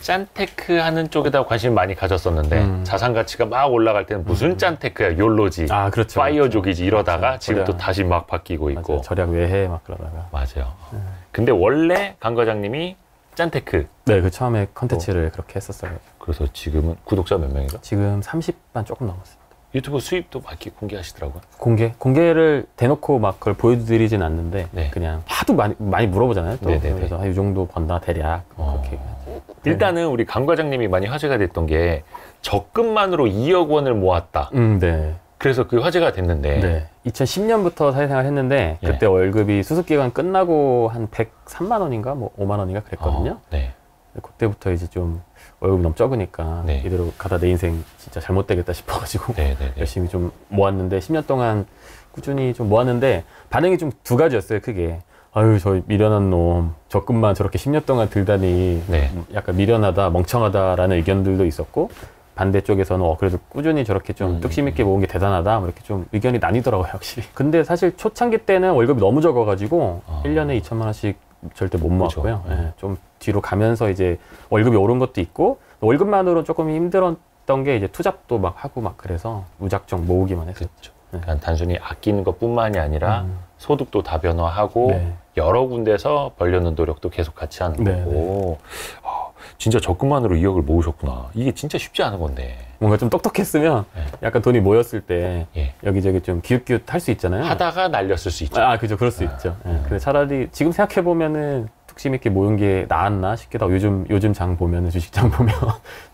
짠테크 하는 쪽에다 관심을 많이 가졌었는데 자산 가치가 막 올라갈 때는 무슨 짠테크야, 욜로지, 그렇죠, 파이어족이지 이러다가 맞아요. 지금 또 다시 막 바뀌고 맞아요. 있고. 절약 왜 해? 막 그러다가. 맞아요. 근데 원래 강 과장님이 짠테크. 네, 그 처음에 컨텐츠를 그렇게 했었어요. 그래서 지금은 구독자 몇 명이죠? 지금 30만 조금 넘었습니다. 유튜브 수입도 막 이렇게 공개하시더라고요. 공개를 대놓고 막 그걸 보여드리진 않는데 네. 그냥 하도 많이 물어보잖아요. 또 네네네. 그래서 이 정도 번다 대략 그렇게. 일단은 우리 강 과장님이 많이 화제가 됐던 게 적금만으로 2억 원을 모았다. 네. 그래서 그 화제가 됐는데 네. 2010년부터 사회생활 했는데 예. 그때 월급이 수습기간 끝나고 한 103만 원인가 뭐 5만 원인가 그랬거든요. 네. 그때부터 이제 좀 월급이 너무 적으니까 네. 이대로 가다 내 인생 진짜 잘못되겠다 싶어가지고 네네네. 열심히 좀 모았는데 10년 동안 꾸준히 좀 모았는데 반응이 좀 두 가지였어요. 크게. 아유 저 미련한 놈 적금만 저렇게 10년 동안 들다니 네. 약간 미련하다 멍청하다라는 의견들도 있었고 반대쪽에서는 그래도 꾸준히 저렇게 좀 뚝심 있게 모은 게 대단하다 뭐 이렇게 좀 의견이 나뉘더라고요 확실히. 근데 사실 초창기 때는 월급이 너무 적어가지고 1년에 2천만 원씩 절대 못 모았고요. 그렇죠. 네, 좀 뒤로 가면서 이제 월급이 오른 것도 있고 월급만으로 조금 힘들었던 게 이제 투잡도 막 하고 막 그래서 무작정 모으기만 했었죠. 그렇죠. 그러니까 단순히 아끼는 것뿐만이 아니라 소득도 다변화하고 네. 여러 군데서 벌려는 노력도 계속 같이 하는 네, 거고. 진짜 적금만으로 2억을 모으셨구나. 이게 진짜 쉽지 않은 건데. 뭔가 좀 똑똑했으면 네. 약간 돈이 모였을 때 예. 여기저기 좀 기웃기웃 할 수 있잖아요. 하다가 날렸을 수 있죠. 그죠. 그럴 수 있죠. 근데 차라리 지금 생각해보면은 뚝심 있게 모은 게 나았나 싶기도 하고 요즘 장 보면은 주식장 보면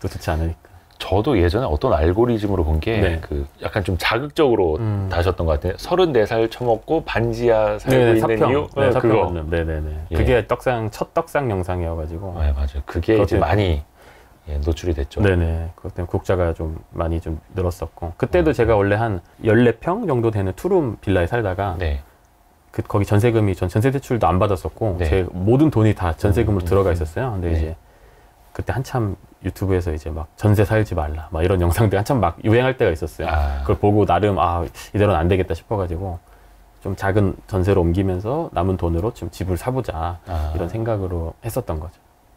또 좋지 않으니까. 저도 예전에 어떤 알고리즘으로 본 게 네. 약간 좀 자극적으로 다셨던 것 같아요. 34살 처먹고 반지하 살고 있는 사평. 이유? 네, 그거. 사평. 네네네. 예. 그게 첫 떡상 영상이어가지고. 네, 맞아요. 그게 이제 많이 노출이 됐죠. 네네. 그것 때문에 구독자가 좀 많이 좀 늘었었고. 그때도 제가 원래 한 14평 정도 되는 투룸 빌라에 살다가 네. 거기 전세금이 전세 대출도 안 받았었고 네. 제 모든 돈이 다 전세금으로 들어가 있었어요. 근데 네. 이제 그때 한참 유튜브에서 이제 막 전세 살지 말라 막 이런 영상들 한참 막 유행할 때가 있었어요. 그걸 보고 나름 이대로는 안 되겠다 싶어가지고 좀 작은 전세로 옮기면서 남은 돈으로 좀 집을 사보자 이런 생각으로 했었던 거죠.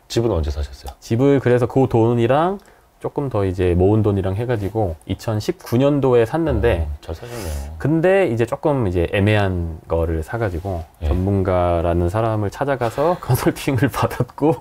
집은 언제 사셨어요? 집을 그래서 그 돈이랑 조금 더 이제 모은 돈이랑 해가지고 2019년도에 샀는데 잘 사셨네요. 근데 이제 조금 이제 애매한 거를 사가지고 예. 전문가라는 사람을 찾아가서 컨설팅을 받았고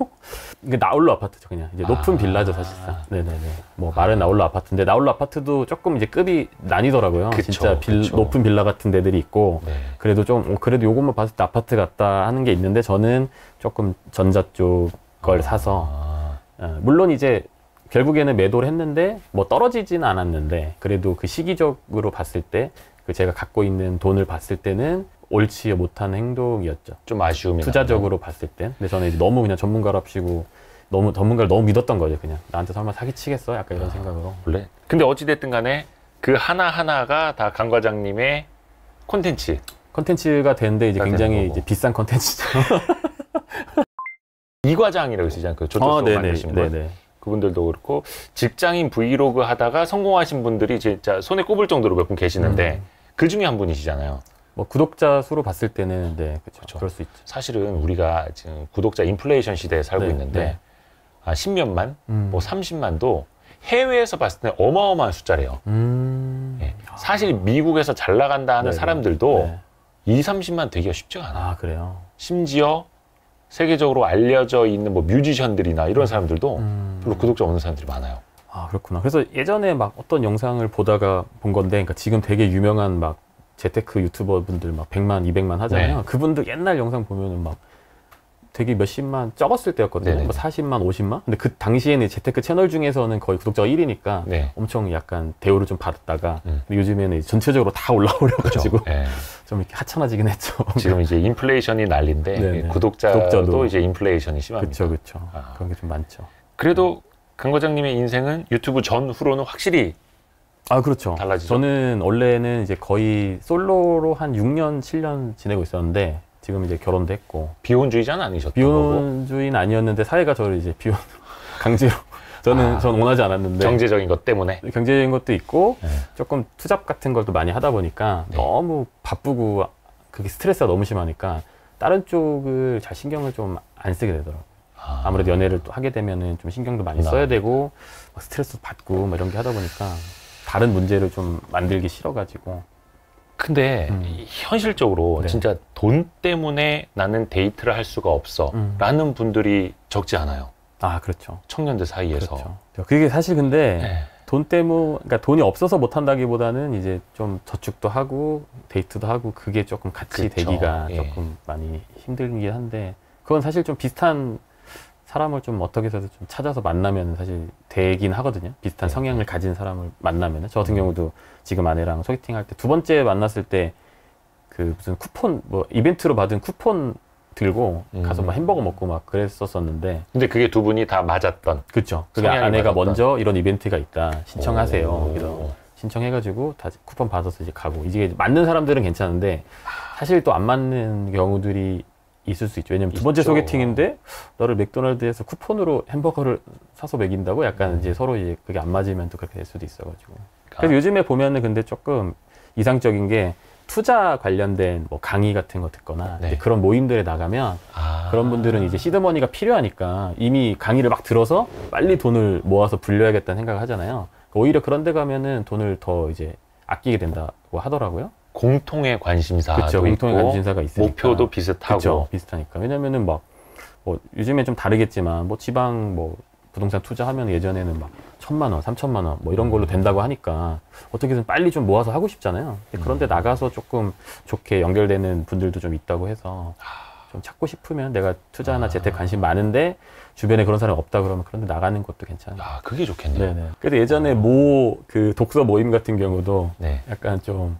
이게 나홀로 아파트죠 그냥 이제 높은 빌라죠 사실상. 네네네. 뭐 말은 나홀로 아파트인데 나홀로 아파트도 조금 이제 급이 나뉘더라고요. 그쵸, 진짜 그쵸. 높은 빌라 같은 데들이 있고 네. 그래도 좀 그래도 요것만 봤을 때 아파트 같다 하는 게 있는데 저는 조금 전자 쪽 걸 사서 물론 이제 결국에는 매도를 했는데 뭐 떨어지지는 않았는데 그래도 그 시기적으로 봤을 때 그 제가 갖고 있는 돈을 봤을 때는 옳지 못한 행동이었죠. 좀 아쉬움이 투자적으로 봤을 땐. 근데 저는 이제 너무 그냥 전문가랍시고 너무 전문가를 너무 믿었던 거죠. 그냥 나한테 설마 사기치겠어? 약간 이런 생각으로. 원래. 근데 어찌됐든 간에 그 하나하나가 다 강 과장님의 컨텐츠가 되는데 이제 굉장히 되는 거고. 이제 비싼 컨텐츠죠. 이 과장이라고 쓰지 않고요. 저쪽 만드신 분. 네네. 그분들도 그렇고 직장인 브이로그 하다가 성공하신 분들이 진짜 손에 꼽을 정도로 몇 분 계시는데 그 중에 한 분이시잖아요. 뭐 구독자 수로 봤을 때는 네, 그렇죠. 그럴 수 있죠. 사실은 우리가 지금 구독자 인플레이션 시대에 살고 네, 있는데 네. 10몇만, 뭐 30만도 해외에서 봤을 때 어마어마한 숫자래요. 예. 사실 미국에서 잘 나간다 하는 네네. 사람들도 2, 30만 되기가 쉽지가 않아요. 그래요? 심지어 세계적으로 알려져 있는 뭐 뮤지션들이나 이런 사람들도 별로 구독자 없는 사람들이 많아요. 그렇구나. 그래서 예전에 막 어떤 영상을 보다가 본 건데, 그러니까 지금 되게 유명한 막 재테크 유튜버 분들 막 100만, 200만 하잖아요. 네. 그분들 옛날 영상 보면은 막 되게 몇십만 적었을 때였거든요. 네네. 뭐 40만, 50만? 근데 그 당시에는 재테크 채널 중에서는 거의 구독자가 1위니까 네. 엄청 약간 대우를 좀 받았다가 근데 요즘에는 이제 전체적으로 다 올라오려가지고 네. 좀 이렇게 하찮아지긴 했죠. 지금 이제 인플레이션이 난리인데 네네. 구독자도 이제 인플레이션이 심합니다. 그렇죠. 그런 게 좀 많죠. 그래도 강 과장님의 인생은 유튜브 전후로는 확실히 그렇죠. 달라지죠? 저는 원래는 이제 거의 솔로로 한 6년, 7년 지내고 있었는데 지금 이제 결혼도 했고. 비혼주의자는 아니셨던 거고? 비혼주의는 아니었는데 사회가 저를 이제 비혼 강제로 저는 원하지 않았는데 경제적인 것 때문에? 경제적인 것도 있고 네. 조금 투잡 같은 것도 많이 하다 보니까 네. 너무 바쁘고 그게 스트레스가 너무 심하니까 다른 쪽을 잘 신경을 좀 안 쓰게 되더라고요. 아무래도 연애를 또 하게 되면은 좀 신경도 많이 써야 되고 막 스트레스 받고 뭐 이런 게 하다 보니까 다른 문제를 좀 만들기 싫어가지고. 근데 현실적으로 네. 진짜 돈 때문에 나는 데이트를 할 수가 없어 라는 분들이 적지 않아요. 아, 그렇죠. 청년들 사이에서. 그렇죠. 그게 사실 근데 네. 돈 때문에, 그러니까 돈이 없어서 못 한다기보다는 이제 좀 저축도 하고 데이트도 하고 그게 조금 같이 그렇죠. 되기가 예. 조금 많이 힘들긴 한데 그건 사실 좀 비슷한 사람을 좀 어떻게 해서든 좀 찾아서 만나면 사실 되긴 하거든요. 비슷한 네. 성향을 가진 사람을 만나면. 저 같은 경우도 지금 아내랑 소개팅 할 때 두 번째 만났을 때 그 무슨 쿠폰, 뭐 이벤트로 받은 쿠폰 들고 가서 막 햄버거 먹고 막 그랬었었는데. 근데 그게 두 분이 다 맞았던. 그렇죠. 그게 성향이 아내가 맞았던. 먼저 이런 이벤트가 있다. 신청하세요. 오. 그래서 신청해가지고 다 쿠폰 받아서 이제 가고. 이제 맞는 사람들은 괜찮은데 사실 또 안 맞는 경우들이 있을 수 있죠. 왜냐면 두 번째 있죠. 소개팅인데 너를 맥도날드에서 쿠폰으로 햄버거를 사서 먹인다고 약간 이제 서로 이제 그게 안 맞으면 또 그렇게 될 수도 있어가지고. 그래서 요즘에 보면은 근데 조금 이상적인 게 투자 관련된 뭐 강의 같은 거 듣거나 네. 이제 그런 모임들에 나가면 그런 분들은 이제 시드머니가 필요하니까 이미 강의를 막 들어서 빨리 돈을 모아서 불려야겠다는 생각을 하잖아요. 오히려 그런 데 가면은 돈을 더 이제 아끼게 된다고 하더라고요. 공통의 관심사도 그렇죠. 공통의 있고 관심사가 있으니까. 목표도 비슷하고. 그렇죠. 비슷하니까. 왜냐면은 뭐 요즘에 좀 다르겠지만 뭐 지방 뭐 부동산 투자하면 예전에는 막 1,000만 원, 3,000만 원 뭐 이런 걸로 된다고 하니까 어떻게든 빨리 좀 모아서 하고 싶잖아요. 근데 그런데 나가서 조금 좋게 연결되는 분들도 좀 있다고 해서 좀 찾고 싶으면 내가 투자나 재테크 관심 많은데 주변에 그런 사람이 없다 그러면 그런데 나가는 것도 괜찮아요. 아, 그게 좋겠네요. 네네. 그래서 예전에 그 독서 모임 같은 경우도 네. 약간 좀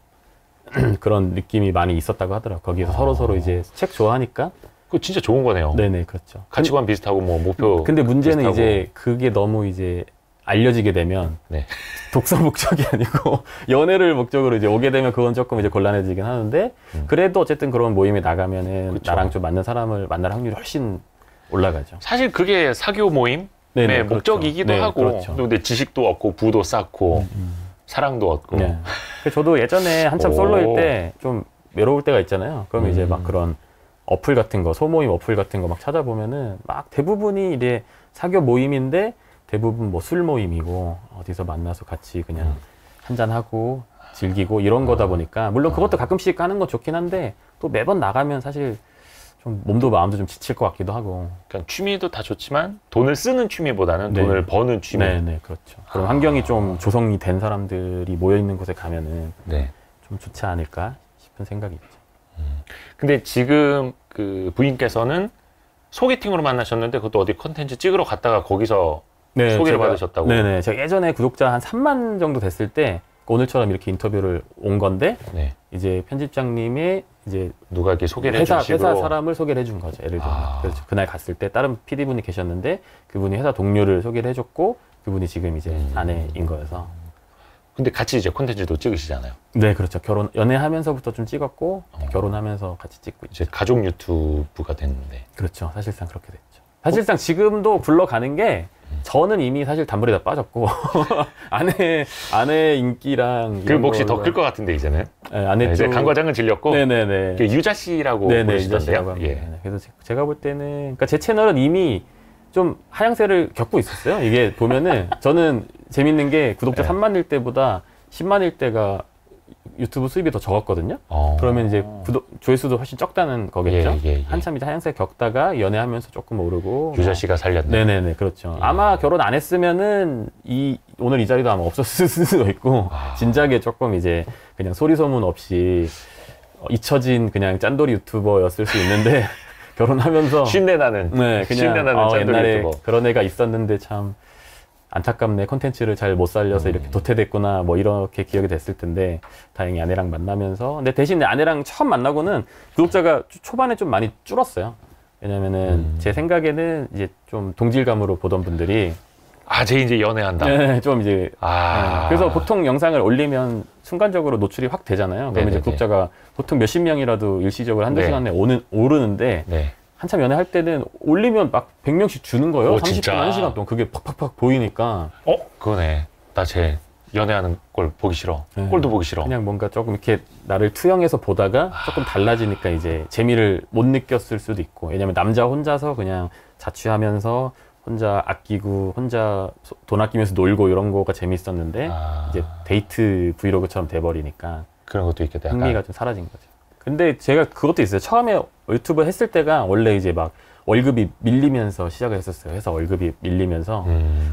그런 느낌이 많이 있었다고 하더라고요. 거기서 서로 이제 책 좋아하니까. 그거 진짜 좋은 거네요. 네네, 그렇죠. 가치관 비슷하고 뭐 목표. 근데 문제는 비슷하고. 이제 그게 너무 이제 알려지게 되면 네. 독서 목적이 아니고 연애를 목적으로 이제 오게 되면 그건 조금 이제 곤란해지긴 하는데 그래도 어쨌든 그런 모임에 나가면은 그쵸. 나랑 좀 맞는 사람을 만날 확률이 훨씬 올라가죠. 사실 그게 사교 모임의 네네, 목적이기도 그렇죠. 네, 하고 그렇죠. 또 근데 지식도 얻고 부도 쌓고 사랑도 얻고. 네. 그래서 저도 예전에 한참 오. 솔로일 때 좀 외로울 때가 있잖아요. 그러면 이제 막 그런 어플 같은 거, 소모임 어플 같은 거 막 찾아보면은 막 대부분이 이제 사교 모임인데 대부분 뭐 술 모임이고 어디서 만나서 같이 그냥 한잔하고 즐기고 이런 거다 보니까 물론 그것도 가끔씩 하는 건 좋긴 한데 또 매번 나가면 사실 좀 몸도 마음도 좀 지칠 것 같기도 하고. 그러니까 취미도 다 좋지만 돈을 쓰는 취미보다는 네. 돈을 버는 취미. 네네, 그렇죠. 그런 환경이 좀 조성이 된 사람들이 모여 있는 곳에 가면은 네. 좀 좋지 않을까 싶은 생각이 있죠. 근데 지금 그 부인께서는 소개팅으로 만나셨는데 그것도 어디 컨텐츠 찍으러 갔다가 거기서 네, 소개를 받으셨다고? 네네. 제가 예전에 구독자 한 3만 정도 됐을 때 오늘처럼 이렇게 인터뷰를 온 건데 네. 이제 편집장님이 이제 누가 이렇게 소개를 회사 해준 식으로. 사람을 소개를 해준 거죠. 예를 들면. 아. 그래서 그날 갔을 때 다른 PD분이 계셨는데 그분이 회사 동료를 소개를 해줬고 그분이 지금 이제 아내인 거여서. 근데 같이 이제 콘텐츠도 찍으시잖아요. 네, 그렇죠. 연애하면서부터 좀 찍었고 결혼하면서 같이 찍고 있죠. 이제 가족 유튜브가 됐는데. 그렇죠. 사실상 그렇게 됐죠. 사실상 지금도 굴러가는 게 저는 이미 사실 단물에 다 빠졌고 아내 인기랑 그 몫이 더 클 것 같은데 이제는. 네, 아내 이제 쪽 강과장은 질렸고. 네네네. 그 유자 씨라고 네네, 유자 씨라고 부르시던데요. 합니다. 예. 네네. 그래서 제가 볼 때는 그러니까 제 채널은 이미 좀 하향세를 겪고 있었어요. 이게 보면은 저는 재밌는 게 구독자 네. 3만일 때보다 10만일 때가 유튜브 수입이 더 적었거든요. 그러면 이제 조회수도 훨씬 적다는 거겠죠. 예. 한참 이제 하향세 겪다가 연애하면서 조금 오르고. 유자 씨가 살렸네. 네네네, 그렇죠. 아마 결혼 안 했으면은 오늘 이 자리도 아마 없었을 수도 있고 진작에 조금 이제 그냥 소리 소문 없이 잊혀진 그냥 짠돌이 유튜버였을 수 있는데 결혼하면서 쉰내 나는. 네, 쉰내 그냥 나는 짠돌이 옛날에 유튜버. 그런 애가 있었는데 참 안타깝네. 콘텐츠를 잘 못 살려서 이렇게 도태됐구나. 뭐 이렇게 기억이 됐을 텐데 다행히 아내랑 만나면서 근데 대신 아내랑 처음 만나고는 구독자가 초반에 좀 많이 줄었어요. 왜냐면은 제 생각에는 이제 좀 동질감으로 보던 분들이 쟤 이제 연애한다. 네, 좀 이제 아. 그래서 보통 영상을 올리면 순간적으로 노출이 확 되잖아요. 그러면 이제 네네네. 구독자가 보통 몇십 명이라도 일시적으로 한두 네. 시간에 오르는데 네. 한참 연애할 때는 올리면 막 100명씩 주는 거예요. 오, 30분, 진짜? 1시간 동안. 그게 팍팍팍 보이니까. 그거네. 나 쟤 연애하는 걸 보기 싫어. 네. 꼴도 보기 싫어. 그냥 뭔가 조금 이렇게 나를 투영해서 보다가 조금 달라지니까 이제 재미를 못 느꼈을 수도 있고. 왜냐면 남자 혼자서 그냥 자취하면서 혼자 아끼고 혼자 돈 아끼면서 놀고 이런 거가 재밌었는데 이제 데이트 브이로그처럼 돼버리니까 그런 것도 있겠다. 약간. 흥미가 좀 사라진 거죠. 근데 제가 그것도 있어요. 처음에 유튜브 했을 때가 원래 이제 막 월급이 밀리면서 시작을 했었어요. 회사 월급이 밀리면서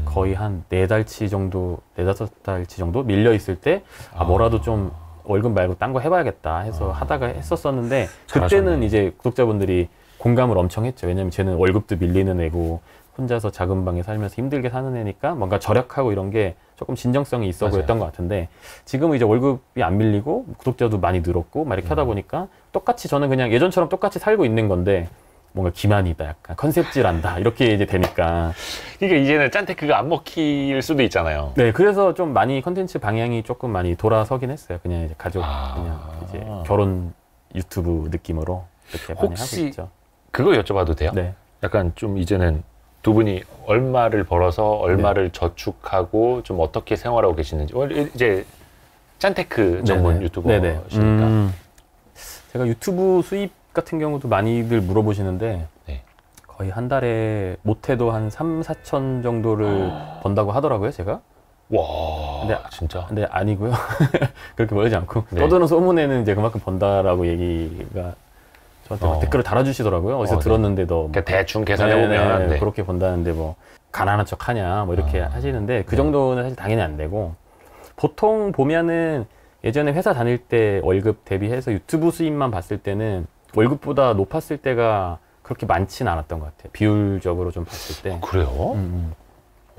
거의 한 4달치 정도, 4-5달치 정도 밀려 있을 때 뭐라도 좀 월급 말고 딴 거 해봐야겠다 해서 하다가 했었었는데 그때는 잘하셨네. 이제 구독자분들이 공감을 엄청 했죠. 왜냐면 쟤는 월급도 밀리는 애고 혼자서 작은 방에 살면서 힘들게 사는 애니까 뭔가 절약하고 이런 게 조금 진정성이 있어 보였던 것 같은데 지금은 이제 월급이 안 밀리고 구독자도 많이 늘었고 막 이렇게 하다 보니까 똑같이 저는 그냥 예전처럼 똑같이 살고 있는 건데 뭔가 기만이다 약간 컨셉질한다 이렇게 이제 되니까 그러니까 이제는 짠테크가 안 먹힐 수도 있잖아요. 네 그래서 좀 많이 컨텐츠 방향이 조금 많이 돌아서긴 했어요. 그냥 이제 가족 그냥 이제 결혼 유튜브 느낌으로 이렇게 많이 하고 혹시 있죠. 그거 여쭤봐도 돼요? 네. 약간 좀 이제는 두 분이 얼마를 벌어서 얼마를 저축하고 좀 어떻게 생활하고 계시는지 이제 짠테크 전문 네네. 유튜버시니까 제가 유튜브 수입 같은 경우도 많이들 물어보시는데 네. 거의 한 달에 못해도 한 3-4천 정도를 번다고 하더라고요 제가. 와 근데, 진짜 근데 아니고요. 그렇게 벌지 않고 네. 떠드는 소문에는 이제 그만큼 번다라고 얘기가 저한테 막 댓글을 달아주시더라고요. 어디서 네. 들었는데도 뭐 그러니까 대충 계산해보면 네. 그렇게 번다는데 뭐 가난한 척 하냐 뭐 이렇게 하시는데 그 정도는 사실 당연히 안 되고 보통 보면은 예전에 회사 다닐 때 월급 대비해서 유튜브 수입만 봤을 때는 월급보다 높았을 때가 그렇게 많지는 않았던 것 같아요. 비율적으로 좀 봤을 때. 그래요?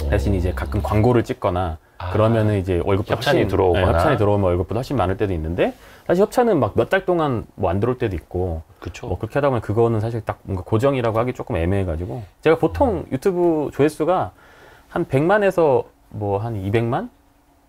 대신 이제 가끔 광고를 찍거나 그러면은 이제 월급보다 협찬이 들어오거나 협찬이 들어오면 월급보다 훨씬 많을 때도 있는데 사실 협찬은 막 몇 달 동안 뭐 안 들어올 때도 있고 그쵸. 뭐 그렇게 하다 보면 그거는 사실 딱 뭔가 고정이라고 하기 조금 애매해가지고 제가 보통 유튜브 조회수가 한 100만에서 뭐 한 200만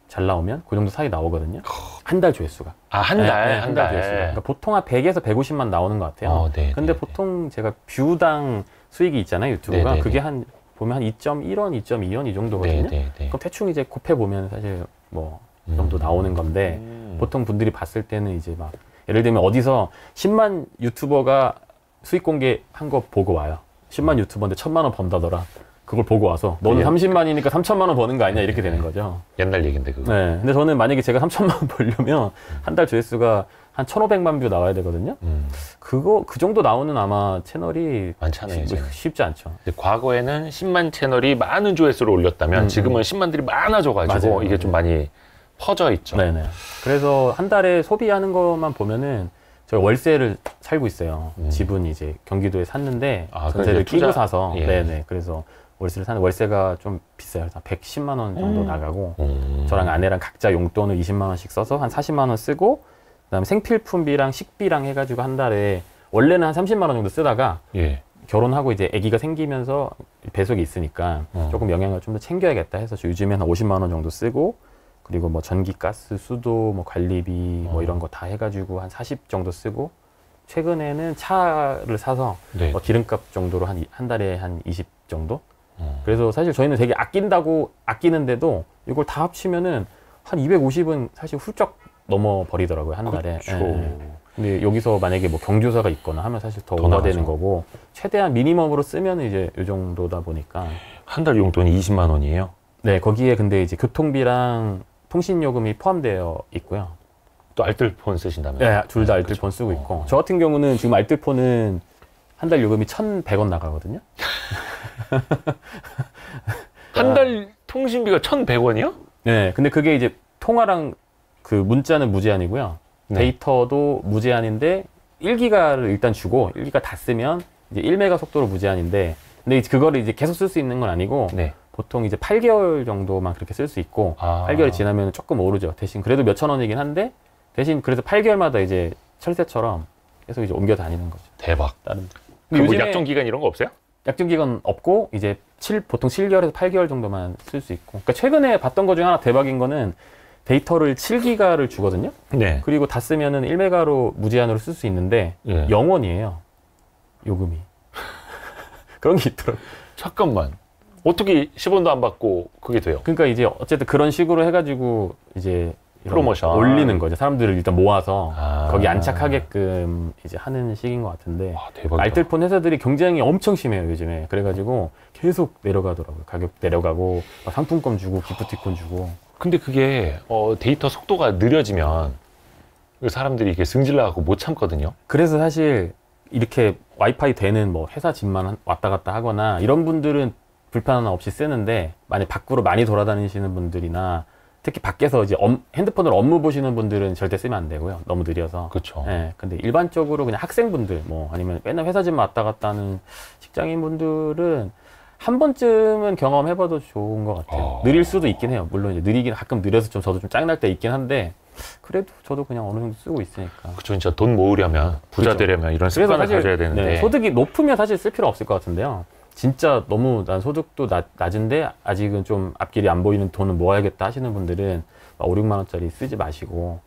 잘 나오면 그 정도 사이 나오거든요. 한 달 조회수가. 한 달? 한 달 조회수가. 그러니까 보통 한 100에서 150만 나오는 것 같아요. 네, 근데 네, 보통 제가 뷰당 수익이 있잖아요, 유튜브가. 네, 네, 그게 네. 한 보면 한 2.1원, 2.2원 이 정도거든요. 네. 그럼 대충 이제 곱해 보면 사실 뭐 그 정도 나오는 건데 보통 분들이 봤을 때는 이제 막 예를 들면 어디서 10만 유튜버가 수익 공개한 거 보고 와요. 10만 유튜버인데 1,000만 원 번다더라. 그걸 보고 와서 너는 30만이니까 3천만 원 버는 거 아니냐 이렇게 되는 거죠. 옛날 얘기인데 그거. 네. 근데 저는 만약에 제가 3천만 원 벌려면 한 달 조회수가 한 1,500만 뷰 나와야 되거든요. 그 정도 나오는 아마 채널이 많잖아요, 이제는. 쉽지 않죠. 근데 과거에는 10만 채널이 많은 조회수를 올렸다면 지금은 10만들이 많아져가지고 맞아요, 이게 좀 많이 퍼져 있죠. 네네. 그래서 한 달에 소비하는 것만 보면은 제가 월세를 살고 있어요. 집은 이제 경기도에 샀는데 전세를 투자- 끼고 사서 예. 네네. 그래서 월세를 사는 월세가 좀 비싸요. 한 110만 원 정도 나가고 저랑 아내랑 각자 용돈을 20만 원씩 써서 한 40만 원 쓰고 그다음에 생필품비랑 식비랑 해가지고 한 달에 원래는 한 30만 원 정도 쓰다가 예. 결혼하고 이제 아기가 생기면서 배속이 있으니까 조금 영양을 좀 더 챙겨야겠다 해서 요즘에 한 50만 원 정도 쓰고 그리고 뭐 전기, 가스, 수도, 뭐 관리비 뭐 이런 거 다 해가지고 한 40 정도 쓰고 최근에는 차를 사서 네. 뭐 기름값 정도로 한 달에 한 20 정도? 그래서 사실 저희는 되게 아낀다고 아끼는데도 이걸 다 합치면은 한 250은 사실 훌쩍 넘어 버리더라고요 한 달에. 그쵸. 근데 여기서 만약에 뭐 경조사가 있거나 하면 사실 더 더 오버되는 나가죠. 거고 최대한 미니멈으로 쓰면 이제 이 정도다 보니까 한 달 용돈이 20만 원이에요. 네 거기에 근데 이제 교통비랑 통신요금이 포함되어 있고요. 또 알뜰폰 쓰신다면? 네, 둘 다 알뜰폰 쓰고 있고 저 같은 경우는 지금 알뜰폰은 한 달 요금이 1,100원 나가거든요. 한 달 통신비가 1,100원이요? 네, 근데 그게 이제 통화랑 그 문자는 무제한이고요. 네. 데이터도 무제한인데 1기가를 일단 주고 1기가 다 쓰면 이제 1메가 속도로 무제한인데 근데 이제 그거를 이제 계속 쓸 수 있는 건 아니고 네. 보통 이제 8개월 정도만 그렇게 쓸 수 있고 8개월이 지나면 조금 오르죠. 대신 그래도 몇천 원이긴 한데 대신 그래서 8개월마다 이제 철새처럼 계속 이제 옮겨 다니는 거죠. 대박. 다른. 뭐 요즘에 약정 기간 이런 거 없어요? 약정 기간 없고 이제 보통 7개월에서 8개월 정도만 쓸 수 있고. 그러니까 최근에 봤던 것 중에 하나 대박인 거는 데이터를 7기가를 주거든요. 네. 그리고 다 쓰면은 1메가로 무제한으로 쓸 수 있는데 예. 0원이에요. 요금이. 그런 게 있더라고요. 잠깐만. 어떻게 10원도 안 받고 그게 돼요? 그러니까 이제 어쨌든 그런 식으로 해가지고 이제 프로모션 올리는 거죠. 사람들을 일단 모아서 아. 거기 안착하게끔 이제 하는 식인 것 같은데 와, 대박이다. 알뜰폰 회사들이 경쟁이 엄청 심해요 요즘에. 그래가지고 계속 내려가더라고요. 가격 내려가고 막 상품권 주고 기프티콘 주고. 근데 그게 데이터 속도가 느려지면 사람들이 이게 승질나고 못 참거든요. 그래서 사실 이렇게 와이파이 되는 뭐 회사 집만 왔다 갔다 하거나 이런 분들은 불편 없이 쓰는데, 만약 밖으로 많이 돌아다니시는 분들이나 특히 밖에서 이제 핸드폰으로 업무 보시는 분들은 절대 쓰면 안 되고요. 너무 느려서. 그렇죠. 예. 근데 일반적으로 그냥 학생분들 뭐 아니면 맨날 회사 집만 왔다 갔다 하는 직장인분들은 한 번쯤은 경험해봐도 좋은 것 같아요. 느릴 수도 있긴 해요. 물론 이제 느리긴 가끔 느려서 좀 저도 좀 짜증날 때 있긴 한데, 그래도 저도 그냥 어느 정도 쓰고 있으니까. 그쵸. 진짜 돈 모으려면, 부자 그렇죠. 되려면 이런 습관을 가져야 되는데. 네, 소득이 높으면 사실 쓸 필요 없을 것 같은데요. 진짜 너무 난 소득도 낮은데 아직은 좀 앞길이 안 보이는 돈을 모아야겠다 하시는 분들은 막 5, 6만 원짜리 쓰지 마시고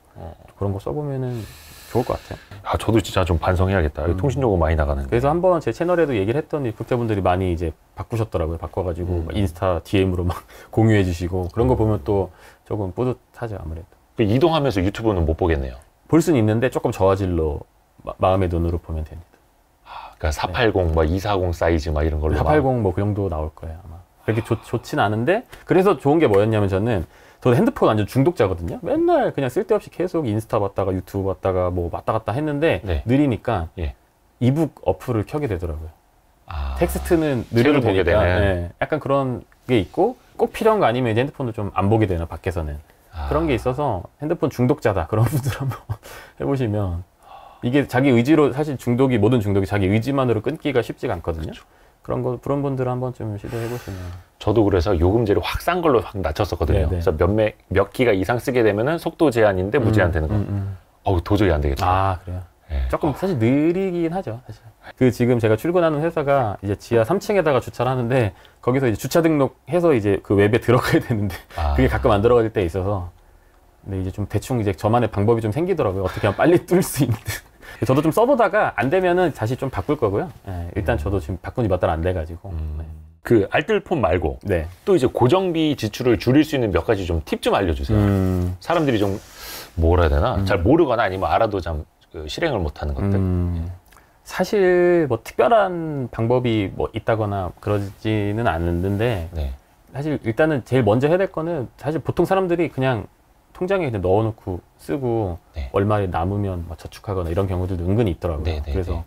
그런 거 써보면은 좋을 것 같아요. 아, 저도 진짜 좀 반성해야겠다. 통신요금 많이 나가는데. 그래서 한번 제 채널에도 얘기를 했더니 국대분들이 많이 이제 바꾸셨더라고요. 바꿔가지고 막 인스타 DM으로 막 공유해 주시고 그런 거 보면 또 조금 뿌듯하죠, 아무래도. 이동하면서 유튜브는 못 보겠네요. 볼 수는 있는데 조금 저화질로 마음의 눈으로 보면 됩니다. 그러니까 480, 막 240 사이즈 막 이런 걸로. 480 뭐 그 정도 나올 거예요, 아마. 그렇게 좋진 않은데, 그래서 좋은 게 뭐였냐면 저는 핸드폰 완전 중독자거든요. 맨날 그냥 쓸데없이 계속 인스타 봤다가 유튜브 봤다가 뭐 왔다 갔다 했는데 네. 느리니까 예. 이북 어플을 켜게 되더라고요. 아, 텍스트는 느려도 책을 보게 되니까. 되네. 네, 약간 그런 게 있고, 꼭 필요한 거 아니면 이제 핸드폰도 좀 안 보게 되나, 밖에서는. 그런 게 있어서 핸드폰 중독자다 그런 분들 한번 해보시면, 이게 자기 의지로, 사실 중독이, 모든 중독이 자기 의지만으로 끊기가 쉽지가 않거든요. 그렇죠. 그런 분들은 한번 좀 시도해보시면. 저도 그래서 요금제를 확 싼 걸로 확 낮췄었거든요. 네네. 그래서 몇 기가 이상 쓰게 되면은 속도 제한인데 무제한 되는 거. 어우, 도저히 안 되겠다. 아, 그래요? 네. 조금 사실 느리긴 하죠, 사실. 지금 제가 출근하는 회사가 이제 지하 3층에다가 주차를 하는데, 거기서 이제 주차 등록해서 이제 그 웹에 들어가야 되는데, 그게 가끔 안 들어갈 때 있어서. 근데 이제 좀 대충 이제 저만의 방법이 좀 생기더라고요. 어떻게 하면 빨리 뚫을 수 있는. 저도 좀 써보다가 안 되면은 다시 좀 바꿀 거고요. 네, 일단 저도 지금 바꾼 지 몇 달 안 돼가지고. 네. 그 알뜰폰 말고 네. 또 이제 고정비 지출을 줄일 수 있는 몇 가지 좀 팁 좀 알려주세요. 사람들이 좀 뭐라 해야 되나 잘 모르거나 아니면 알아도 좀 실행을 못하는 것들. 사실 뭐 특별한 방법이 뭐 있다거나 그러지는 않는데, 네. 사실 일단은 제일 먼저 해야 될 거는, 사실 보통 사람들이 그냥 통장에 그냥 넣어놓고 쓰고 네. 얼마에 남으면 뭐 저축하거나 이런 경우들도 은근히 있더라고요. 네, 네, 그래서 네.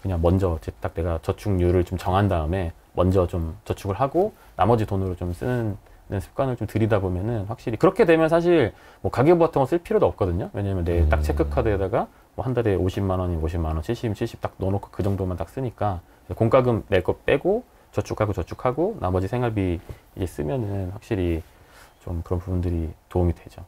그냥 먼저 딱 내가 저축률을 좀 정한 다음에 먼저 좀 저축을 하고 나머지 돈으로 좀 쓰는 습관을 좀 들이다 보면은, 확실히 그렇게 되면 사실 뭐 가계부 같은 거 쓸 필요도 없거든요. 왜냐면 내 딱 체크카드에다가 뭐 한 달에 50만 원이 50만 원, 70 딱 넣어놓고 그 정도만 딱 쓰니까, 공과금 낼 거 빼고 저축하고 나머지 생활비 이제 쓰면은 확실히 좀 그런 부분들이 도움이 되죠.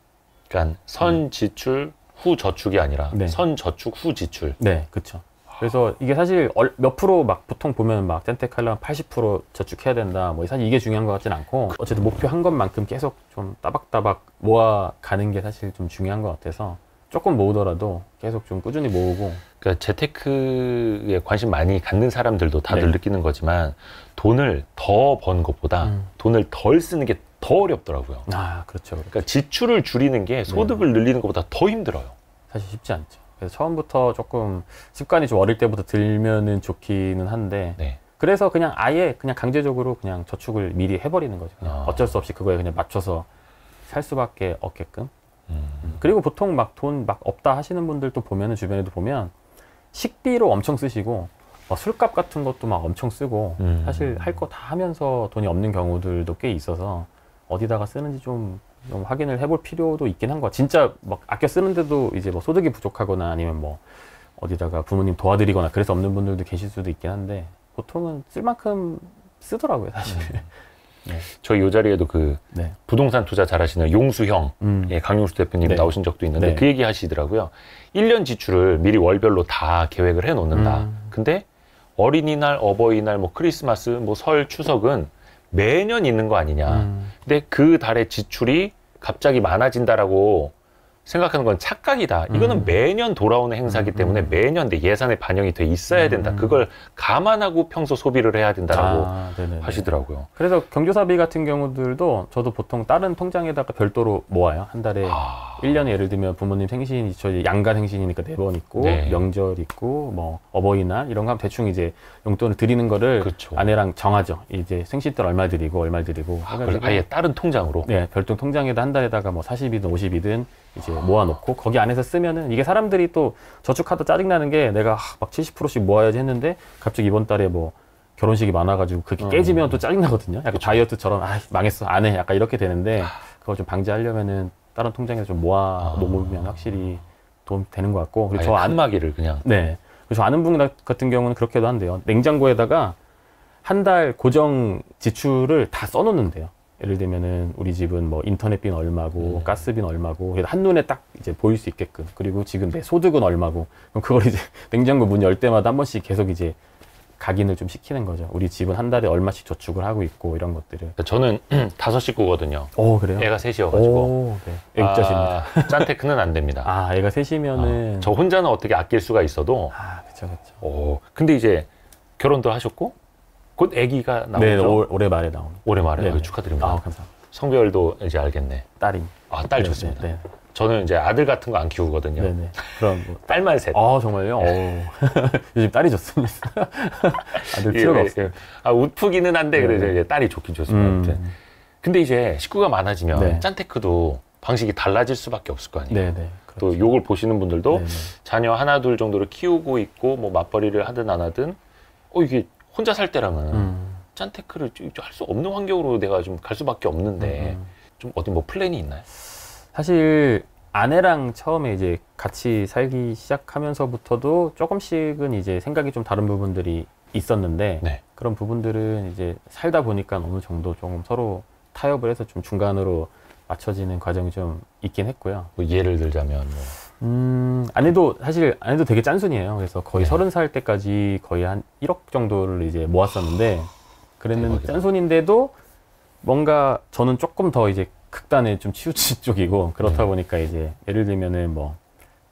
그러니까 선 지출 후 저축이 아니라 네. 선 저축 후 지출. 네, 그렇죠. 그래서 이게 사실 몇 프로 막 보통 보면 막 선택하려면 80% 저축해야 된다. 뭐 사실 이게 중요한 것 같진 않고, 어쨌든 목표 한 것만큼 계속 좀 따박따박 모아가는 게 사실 좀 중요한 것 같아서, 조금 모으더라도 계속 좀 꾸준히 모으고. 그러니까 재테크에 관심 많이 갖는 사람들도 다들 네. 느끼는 거지만, 돈을 더 번 것보다 돈을 덜 쓰는 게 더 어렵더라고요. 아, 그렇죠. 그러니까 지출을 줄이는 게 소득을 늘리는 것보다 더 힘들어요. 사실 쉽지 않죠. 그래서 처음부터 조금 습관이 좀 어릴 때부터 들면은 좋기는 한데, 네. 그래서 그냥 아예 그냥 강제적으로 그냥 저축을 미리 해버리는 거죠. 그냥 어쩔 수 없이 그거에 그냥 맞춰서 살 수밖에 없게끔. 그리고 보통 막 돈 막 없다 하시는 분들도 보면은, 주변에도 보면 식비로 엄청 쓰시고 술값 같은 것도 막 엄청 쓰고, 사실 할 거 다 하면서 돈이 없는 경우들도 꽤 있어서, 어디다가 쓰는지 좀 확인을 해볼 필요도 있긴 한 거. 진짜 막 아껴 쓰는데도 이제 뭐 소득이 부족하거나 아니면 뭐 어디다가 부모님 도와드리거나 그래서 없는 분들도 계실 수도 있긴 한데, 보통은 쓸 만큼 쓰더라고요, 사실. 네. 저희 요 자리에도 네. 부동산 투자 잘하시는 용수형, 강용수 대표님 네. 나오신 적도 있는데, 네. 그 얘기 하시더라고요. 1년 지출을 미리 월별로 다 계획을 해 놓는다. 근데 어린이날, 어버이날, 뭐 크리스마스, 뭐 설, 추석은 매년 있는 거 아니냐. 근데 그 달의 지출이 갑자기 많아진다라고 생각하는 건 착각이다. 이거는 매년 돌아오는 행사이기 때문에 매년 내 예산에 반영이 돼 있어야 된다. 그걸 감안하고 평소 소비를 해야 된다라고 하시더라고요. 그래서 경조사비 같은 경우들도 저도 보통 다른 통장에다가 별도로 모아요. 한 달에 1년에 예를 들면 부모님 생신, 저희 양가 생신이니까 4번 있고 명절 있고 뭐 어버이날 이런 거 하면 대충 이제 용돈을 드리는 거를 그렇죠. 아내랑 정하죠. 이제 생신 때 얼마 드리고 얼마 드리고 아예 다른 통장으로? 네, 별도 통장에다 한 달에다가 뭐 40이든 50이든 이제 모아놓고 거기 안에서 쓰면은 이게 사람들이 또 저축하다 짜증나는 게 내가 막 70%씩 모아야지 했는데 갑자기 이번 달에 뭐 결혼식이 많아가지고 그게 깨지면 또 짜증나거든요. 약간 그쵸. 다이어트처럼 망했어 안 해 약간 이렇게 되는데 그걸 좀 방지하려면은 다른 통장에서 좀 모아 놓으면 확실히 도움 되는 것 같고 그리고 저 안마기를 그냥 네. 그리고 저 아는 분 같은 경우는 그렇게도 한대요. 냉장고에다가 한 달 고정 지출을 다 써놓는데요. 예를 들면은 우리 집은 뭐 인터넷비는 얼마고 가스비는 얼마고 한눈에 딱 이제 보일 수 있게끔 그리고 지금 내 소득은 얼마고 그럼 그걸 이제 냉장고 문 열 때마다 한 번씩 계속 이제 각인을 좀 시키는 거죠. 우리 집은 한 달에 얼마씩 저축을 하고 있고 이런 것들을. 저는 5식구거든요. 오 그래요? 애가 셋이어가지고. 네. 애국자십니다. 짠테크는 안 됩니다. 애가 셋이면은. 저 혼자는 어떻게 아낄 수가 있어도. 그쵸. 근데 이제 결혼도 하셨고 곧 아기가 나오죠. 네, 올해 말에 나오는. 올해 말에 축하드립니다. 감사합니다. 성별도 이제 알겠네. 딸이. 딸 좋습니다. 네. 저는 이제 아들 같은 거 안 키우거든요. 네네. 그럼 뭐 딸만 셋. 정말요? 요즘 딸이 좋습니다. 아들 필요가 없어요. 웃프기는 한데 그래서 이제 딸이 좋긴 좋습니다. 근데 이제 식구가 많아지면 짠테크도 방식이 달라질 수밖에 없을 거 아니에요. 네네. 또 요걸 보시는 분들도 자녀 하나 둘 정도를 키우고 있고 뭐 맞벌이를 하든 안 하든 이게 혼자 살 때랑은 짠테크를 할 수 없는 환경으로 내가 좀 갈 수밖에 없는데 좀 어디 뭐 플랜이 있나요? 사실 아내랑 처음에 이제 같이 살기 시작하면서부터도 조금씩은 이제 생각이 좀 다른 부분들이 있었는데 그런 부분들은 이제 살다 보니까 어느 정도 조금 서로 타협을 해서 좀 중간으로 맞춰지는 과정이 좀 있긴 했고요. 뭐 예를 들자면 아내도 되게 짠순이에요. 그래서 거의 30살 때까지 거의 한 1억 정도를 이제 모았었는데 그랬는데 짠순인데도 뭔가 저는 조금 더 이제 극단에 좀 치우친 쪽이고 그렇다 보니까 이제 예를 들면은 뭐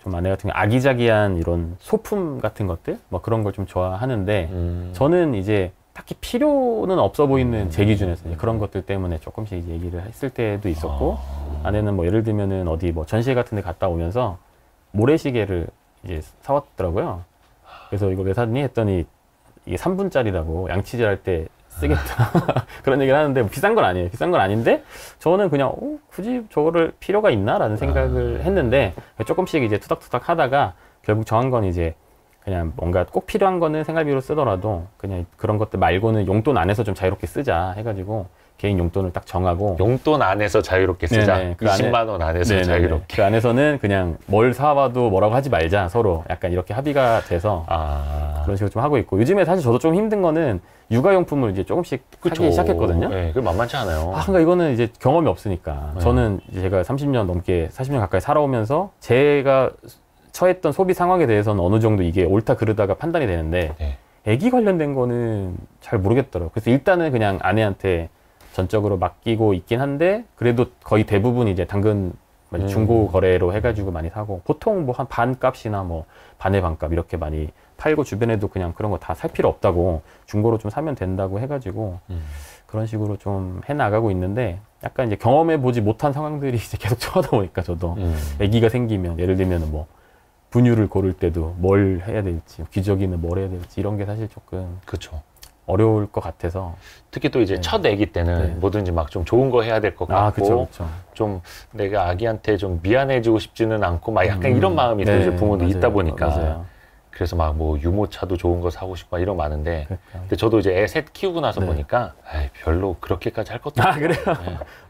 좀 아내 같은 경우 아기자기한 이런 소품 같은 것들 뭐 그런 걸 좀 좋아하는데 저는 이제 딱히 필요는 없어 보이는 제 기준에서 그런 것들 때문에 조금씩 이제 얘기를 했을 때도 있었고 아내는 뭐 예를 들면은 어디 뭐 전시회 같은 데 갔다 오면서 모래시계를 이제 사왔더라고요. 그래서 이거 왜 샀니? 했더니 이게 3분짜리라고 양치질 할 때 쓰겠다. 그런 얘기를 하는데 비싼 건 아니에요. 비싼 건 아닌데 저는 그냥 굳이 저거를 필요가 있나? 라는 생각을 했는데 조금씩 이제 투닥투닥 하다가 결국 정한 건 이제 그냥 뭔가 꼭 필요한 거는 생활비로 쓰더라도 그냥 그런 것들 말고는 용돈 안에서 좀 자유롭게 쓰자 해가지고 개인 용돈을 딱 정하고 용돈 안에서 자유롭게 쓰자. 네네, 그 20만 원 안에서 네네네. 자유롭게. 그 안에서는 그냥 뭘 사와도 뭐라고 하지 말자 서로 약간 이렇게 합의가 돼서 그런 식으로 좀 하고 있고 요즘에 사실 저도 좀 힘든 거는 육아용품을 이제 조금씩 사기 시작했거든요. 네, 그 만만치 않아요. 그러니까 이거는 이제 경험이 없으니까 저는 이제 제가 30년 넘게 40년 가까이 살아오면서 제가 처했던 소비 상황에 대해서는 어느 정도 이게 옳다 그르다가 판단이 되는데 애기 관련된 거는 잘 모르겠더라고요. 그래서 일단은 그냥 아내한테 전적으로 맡기고 있긴 한데 그래도 거의 대부분 이제 당근 중고 거래로 해가지고 많이 사고 보통 뭐 한 반값이나 뭐 반의 반값 이렇게 많이 팔고 주변에도 그냥 그런 거 다 살 필요 없다고 중고로 좀 사면 된다고 해가지고 그런 식으로 좀 해나가고 있는데 약간 이제 경험해 보지 못한 상황들이 이제 계속 처하다 보니까 저도 아기가 생기면 예를 들면 뭐 분유를 고를 때도 뭘 해야 될지 기저귀는 뭘 해야 될지 이런 게 사실 조금 그렇죠. 어려울 것 같아서 특히 또 이제 첫 아기 때는 뭐든지 막 좀 좋은 거 해야 될 것 같고 그쵸. 좀 내가 아기한테 좀 미안해지고 싶지는 않고 막 약간 이런 마음이 또 이제 부모도 있다 보니까 그래서 막 뭐 유모차도 좋은 거 사고 싶고 막 이런 거 많은데 근데 저도 이제 애 셋 키우고 나서 보니까 별로 그렇게까지 할 것도 없어요. 그래요?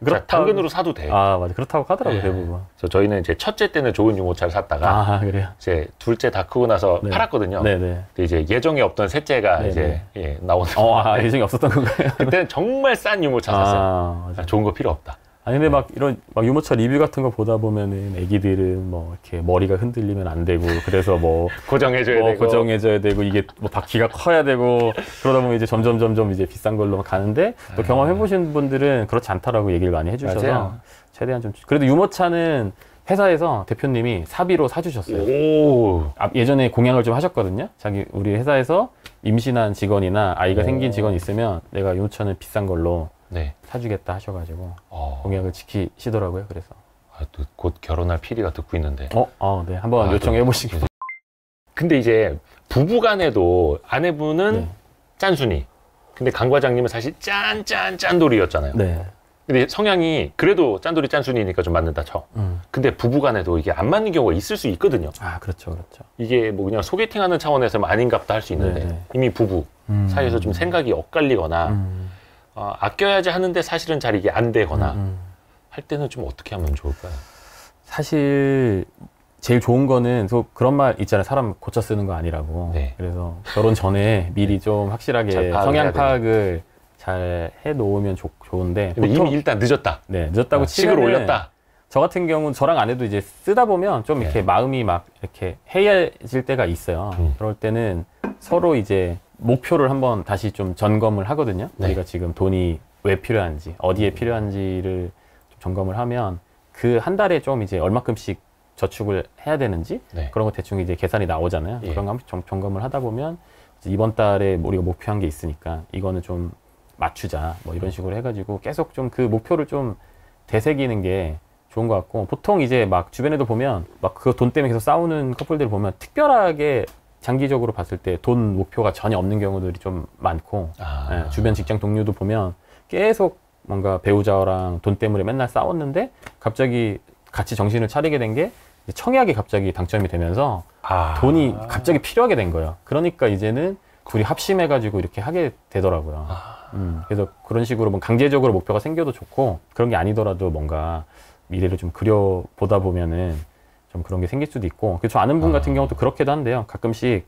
그렇다고 당근으로 사도 돼. 맞아. 그렇다고 하더라고요, 대부분. 그래서 저희는 이제 첫째 때는 좋은 유모차를 샀다가 그래요? 이제 둘째 다 크고 나서 팔았거든요. 근데 이제 예정에 없던 셋째가 이제 나오는 예정이 없었던 건가요? 그때는 정말 싼 유모차 샀어요. 좋은 거 필요 없다. 근데 막 이런 유모차 리뷰 같은 거 보다 보면은 애기들은 뭐 이렇게 머리가 흔들리면 안 되고 그래서 뭐 고정해줘야 되고 이게 뭐 바퀴가 커야 되고 그러다 보면 이제 점점 이제 비싼 걸로 가는데 또 경험해 보신 분들은 그렇지 않다라고 얘기를 많이 해주셔서 최대한 좀 그래도 유모차는 회사에서 대표님이 사비로 사주셨어요. 오. 예전에 공약을 좀 하셨거든요. 우리 회사에서 임신한 직원이나 아이가 생긴 직원이 있으면 내가 유모차는 비싼 걸로 네. 사주겠다 하셔가지고 공약을 지키시더라고요. 그래서 또 곧 결혼할 피디가 듣고 있는데. 네, 한번 요청해 보시기. 근데 이제 부부간에도 아내분은 네. 짠순이. 근데 강 과장님은 사실 짠돌이였잖아요. 네. 근데 성향이 그래도 짠순이니까 좀 맞는다 쳐. 근데 부부간에도 이게 안 맞는 경우가 있을 수 있거든요. 그렇죠. 이게 뭐 그냥 소개팅하는 차원에서 아닌갑다 할 수 있는데 네네. 이미 부부 사이에서 좀 생각이 엇갈리거나 아껴야지 하는데 사실은 잘 이게 안 되거나 할 때는 좀 어떻게 하면 좋을까요? 사실 제일 좋은 거는 그런 말 있잖아요. 사람 고쳐 쓰는 거 아니라고. 네. 그래서 결혼 전에 미리 좀 확실하게 성향 파악을 잘 해놓으면 좋은데. 근데 이미 일단 늦었다. 네, 늦었다고 식을 올렸다. 저 같은 경우는 저랑 아내도 이제 쓰다 보면 좀 이렇게 마음이 막 이렇게 해이해질 때가 있어요. 그럴 때는 서로 이제 목표를 한번 다시 좀 점검을 하거든요. 네. 우리가 지금 돈이 왜 필요한지, 어디에 필요한지를 좀 점검을 하면 그 한 달에 좀 이제 얼마큼씩 저축을 해야 되는지 네. 그런 거 대충 이제 계산이 나오잖아요. 그런 거 한번 점검을 하다 보면 이번 달에 우리가 목표한 게 있으니까 이거는 좀 맞추자 뭐 이런 식으로 해가지고 계속 좀 그 목표를 좀 되새기는 게 좋은 것 같고 보통 이제 막 주변에도 보면 막 그 돈 때문에 계속 싸우는 커플들 보면 특별하게 장기적으로 봤을 때 돈 목표가 전혀 없는 경우들이 좀 많고 예, 주변 직장 동료도 보면 계속 뭔가 배우자랑 돈 때문에 맨날 싸웠는데 갑자기 같이 정신을 차리게 된 게 청약이 갑자기 당첨이 되면서 돈이 갑자기 필요하게 된 거예요. 그러니까 이제는 둘이 합심해가지고 이렇게 하게 되더라고요. 그래서 그런 식으로 뭐 강제적으로 목표가 생겨도 좋고 그런 게 아니더라도 뭔가 미래를 좀 그려보다 보면은 좀 그런 게 생길 수도 있고 저 아는 분 같은 경우도 그렇게도 한대요. 가끔씩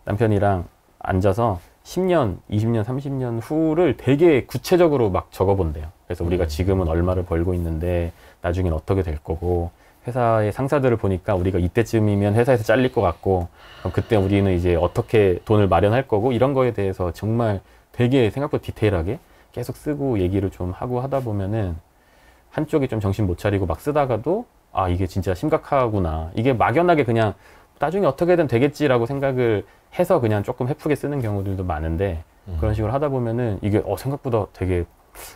남편이랑 앉아서 10년, 20년, 30년 후를 되게 구체적으로 막 적어본대요. 그래서 우리가 지금은 얼마를 벌고 있는데 나중엔 어떻게 될 거고 회사의 상사들을 보니까 우리가 이때쯤이면 회사에서 잘릴 것 같고 그럼 그때 우리는 이제 어떻게 돈을 마련할 거고 이런 거에 대해서 정말 되게 생각보다 디테일하게 계속 쓰고 얘기를 좀 하고 하다 보면은 한쪽이 좀 정신 못 차리고 막 쓰다가도 이게 진짜 심각하구나. 이게 막연하게 그냥 나중에 어떻게든 되겠지라고 생각을 해서 그냥 조금 헤프게 쓰는 경우들도 많은데 그런 식으로 하다 보면은 이게 생각보다 되게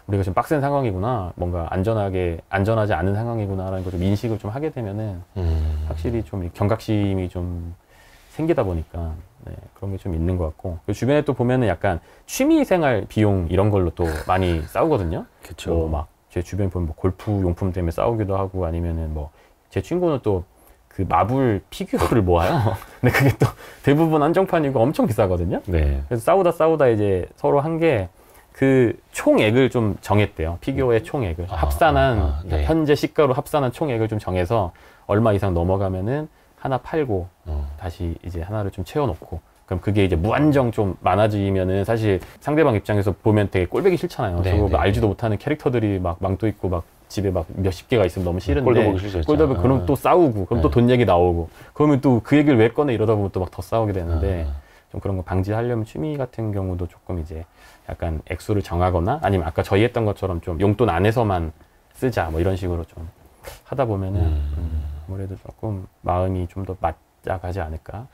우리가 지금 빡센 상황이구나. 뭔가 안전하지 않은 상황이구나라는 걸 좀 인식을 좀 하게 되면은 확실히 좀 경각심이 좀 생기다 보니까 네, 그런 게 좀 있는 것 같고 주변에 또 보면은 약간 취미생활 비용 이런 걸로 또 많이 싸우거든요. 그렇죠. 막 제 주변에 보면 뭐 골프 용품 때문에 싸우기도 하고 아니면은 뭐 제 친구는 또 그 마블 피규어를 모아요. 근데 그게 또 대부분 한정판이고 엄청 비싸거든요. 네. 그래서 싸우다 이제 서로 한 게 그 총액을 좀 정했대요. 피규어의 총액을 합산한 네. 현재 시가로 합산한 총액을 좀 정해서 얼마 이상 넘어가면은 하나 팔고 다시 이제 하나를 좀 채워놓고 그럼 그게 이제 무한정 좀 많아지면은 사실 상대방 입장에서 보면 되게 꼴보기 싫잖아요. 저거 알지도 못하는 캐릭터들이 막 망토 있고 막 집에 막 몇십 개가 있으면 너무 싫은데 꼴도 보기 싫죠. 꼴도 보기 그럼 또 싸우고 그럼 또 돈 얘기 나오고 그러면 또 그 얘기를 왜 꺼내 이러다 보면 또 막 더 싸우게 되는데 좀 그런 거 방지하려면 취미 같은 경우도 조금 이제 약간 액수를 정하거나 아니면 아까 저희 했던 것처럼 좀 용돈 안에서만 쓰자 뭐 이런 식으로 좀 하다 보면은 아무래도 조금 마음이 좀 더 맞아가지 않을까.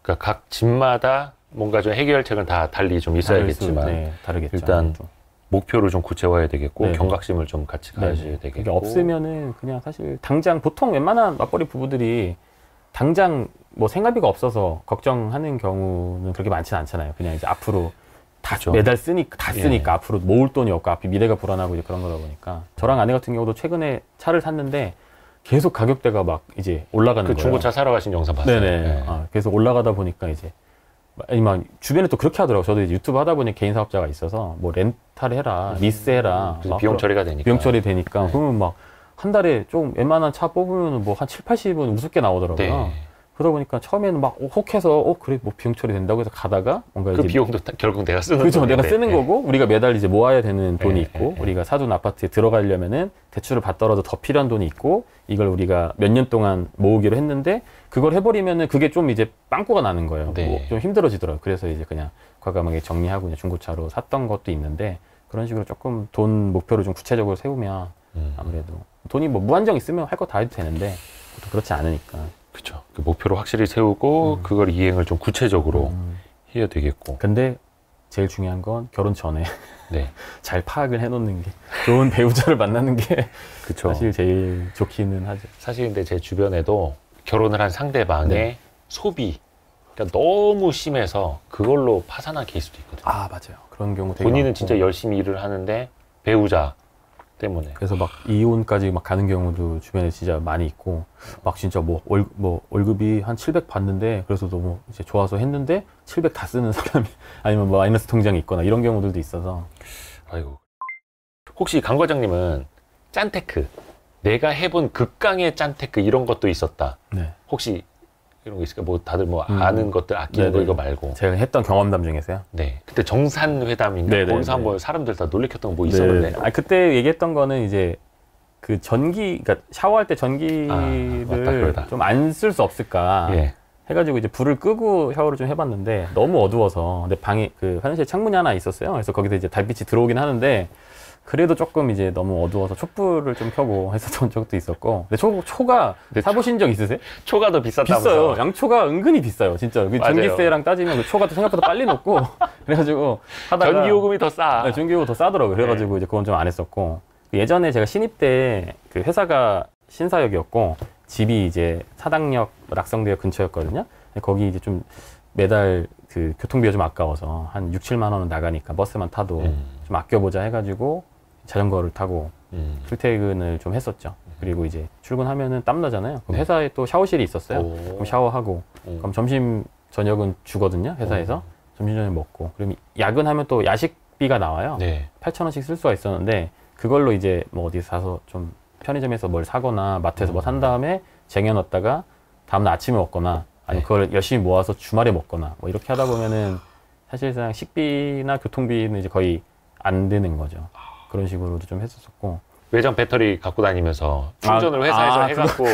그러니까 각 집마다 뭔가 좀 해결책은 다 달리 좀 있어야겠지만 네, 다르겠죠. 일단 좀. 목표를 좀 구체화해야 되겠고 네네. 경각심을 좀 같이 가져야 되겠고 그게 없으면은 그냥 사실 당장 보통 웬만한 맞벌이 부부들이 당장 뭐 생활비가 없어서 걱정하는 경우는 그렇게 많지는 않잖아요. 그냥 이제 앞으로 다 그렇죠. 매달 쓰니까 앞으로 모을 돈이 없고 앞이 미래가 불안하고 이제 그런 거다 보니까 저랑 아내 같은 경우도 최근에 차를 샀는데 계속 가격대가 막 이제 올라가는 거예요. 중고차 사러 가신 영상 봤어요. 네네. 네. 계속 올라가다 보니까 이제 아니면 주변에 또 그렇게 하더라고요. 저도 이제 유튜브 하다 보니 개인 사업자가 있어서 뭐 렌탈 해라, 리스 해라. 비용 처리가 되니까. 비용 처리 되니까. 네. 그러면 막 한 달에 좀 웬만한 차 뽑으면 뭐 한 7, 80은 우습게 나오더라고요. 네. 그러다 보니까 처음에는 막 혹해서 그래 뭐 비용 처리 된다고 해서 가다가 뭔가 그 이제 비용도 결국 내가 쓰는 그렇죠. 내가 쓰는 거고 우리가 매달 이제 모아야 되는 돈이 있고 우리가 사둔 아파트에 들어가려면은 대출을 받더라도 더 필요한 돈이 있고 이걸 우리가 몇 년 동안 모으기로 했는데 그걸 해버리면은 그게 좀 이제 빵꾸가 나는 거예요. 네. 뭐 좀 힘들어지더라고요. 그래서 이제 그냥 과감하게 정리하고 그냥 중고차로 샀던 것도 있는데 그런 식으로 조금 돈 목표를 좀 구체적으로 세우면 아무래도 돈이 뭐 무한정 있으면 할 거 다 해도 되는데 보통 그렇지 않으니까. 그렇죠. 그 목표를 확실히 세우고 그걸 이행을 좀 구체적으로 해야 되겠고. 근데 제일 중요한 건 결혼 전에 네. 잘 파악을 해놓는 게 좋은 배우자를 만나는 게 그쵸. 사실 제일 좋기는 하죠. 사실 근데 제 주변에도 결혼을 한 상대방의 소비 그러니까 너무 심해서 그걸로 파산한 케이스도 있거든요. 아 맞아요. 그런 경우 되게 본인은 많고. 진짜 열심히 일을 하는데 배우자 때문에 그래서 막 이혼까지 막 가는 경우도 주변에 진짜 많이 있고 막 진짜 뭐 월급이 한 700 받는데 그래서 너무 이제 좋아서 했는데 700 다 쓰는 사람이 아니면 뭐 마이너스 통장이 있거나 이런 경우들도 있어서. 아이고. 혹시 강 과장님은 짠테크 내가 해본 극강의 짠테크 이런 것도 있었다. 네. 혹시 이런 거 있을까? 뭐 다들 뭐 아는 것들 아끼는 거 이거 말고. 제가 했던 경험담 중에서요. 네. 그때 정산회담인가? 네네네. 거기서 한번 사람들 다 놀래켰던 거 뭐 있었는데. 아 그때 얘기했던 거는 이제 그 전기, 그러니까 샤워할 때 전기를 좀 안 쓸 수 없을까 예. 해가지고 이제 불을 끄고 샤워를 좀 해봤는데 너무 어두워서 내 방에 그 화장실 창문이 하나 있었어요. 그래서 거기서 이제 달빛이 들어오긴 하는데 그래도 조금 이제 너무 어두워서 촛불을 좀 켜고 했었던 적도 있었고. 근데 초가 사보신 적 있으세요? 초가 더 비쌌다면서. 비싸요. 양초가 은근히 비싸요. 진짜. 그 맞아요. 전기세랑 따지면 그 초가 또 생각보다 빨리 녹고 그래가지고 하다가 전기요금이 더 싸. 네, 전기요금 더 싸더라고요. 그래가지고 이제 그건 좀 안 했었고. 예전에 제가 신입 때 그 회사가 신사역이었고 집이 이제 사당역 락성대역 근처였거든요. 거기 이제 좀 매달 그 교통비가 좀 아까워서 한 6, 7만 원은 나가니까 버스만 타도 좀 아껴보자 해가지고 자전거를 타고 출퇴근을 좀 했었죠. 그리고 이제 출근하면은 땀 나잖아요. 그럼 회사에 또 샤워실이 있었어요. 그럼 샤워하고 그럼 점심 저녁은 주거든요. 회사에서 점심 저녁 먹고 그럼 야근하면 또 야식비가 나와요. 네. 8,000원씩 쓸 수가 있었는데 그걸로 이제 뭐 어디 사서 좀 편의점에서 뭘 사거나 마트에서 뭐 산 다음에 쟁여놨다가 다음날 아침에 먹거나 아니면 그걸 열심히 모아서 주말에 먹거나 뭐 이렇게 하다 보면은 사실상 식비나 교통비는 이제 거의 안 드는 거죠. 그런 식으로도 좀 했었었고. 외장 배터리 갖고 다니면서 충전을 회사에서 해갖고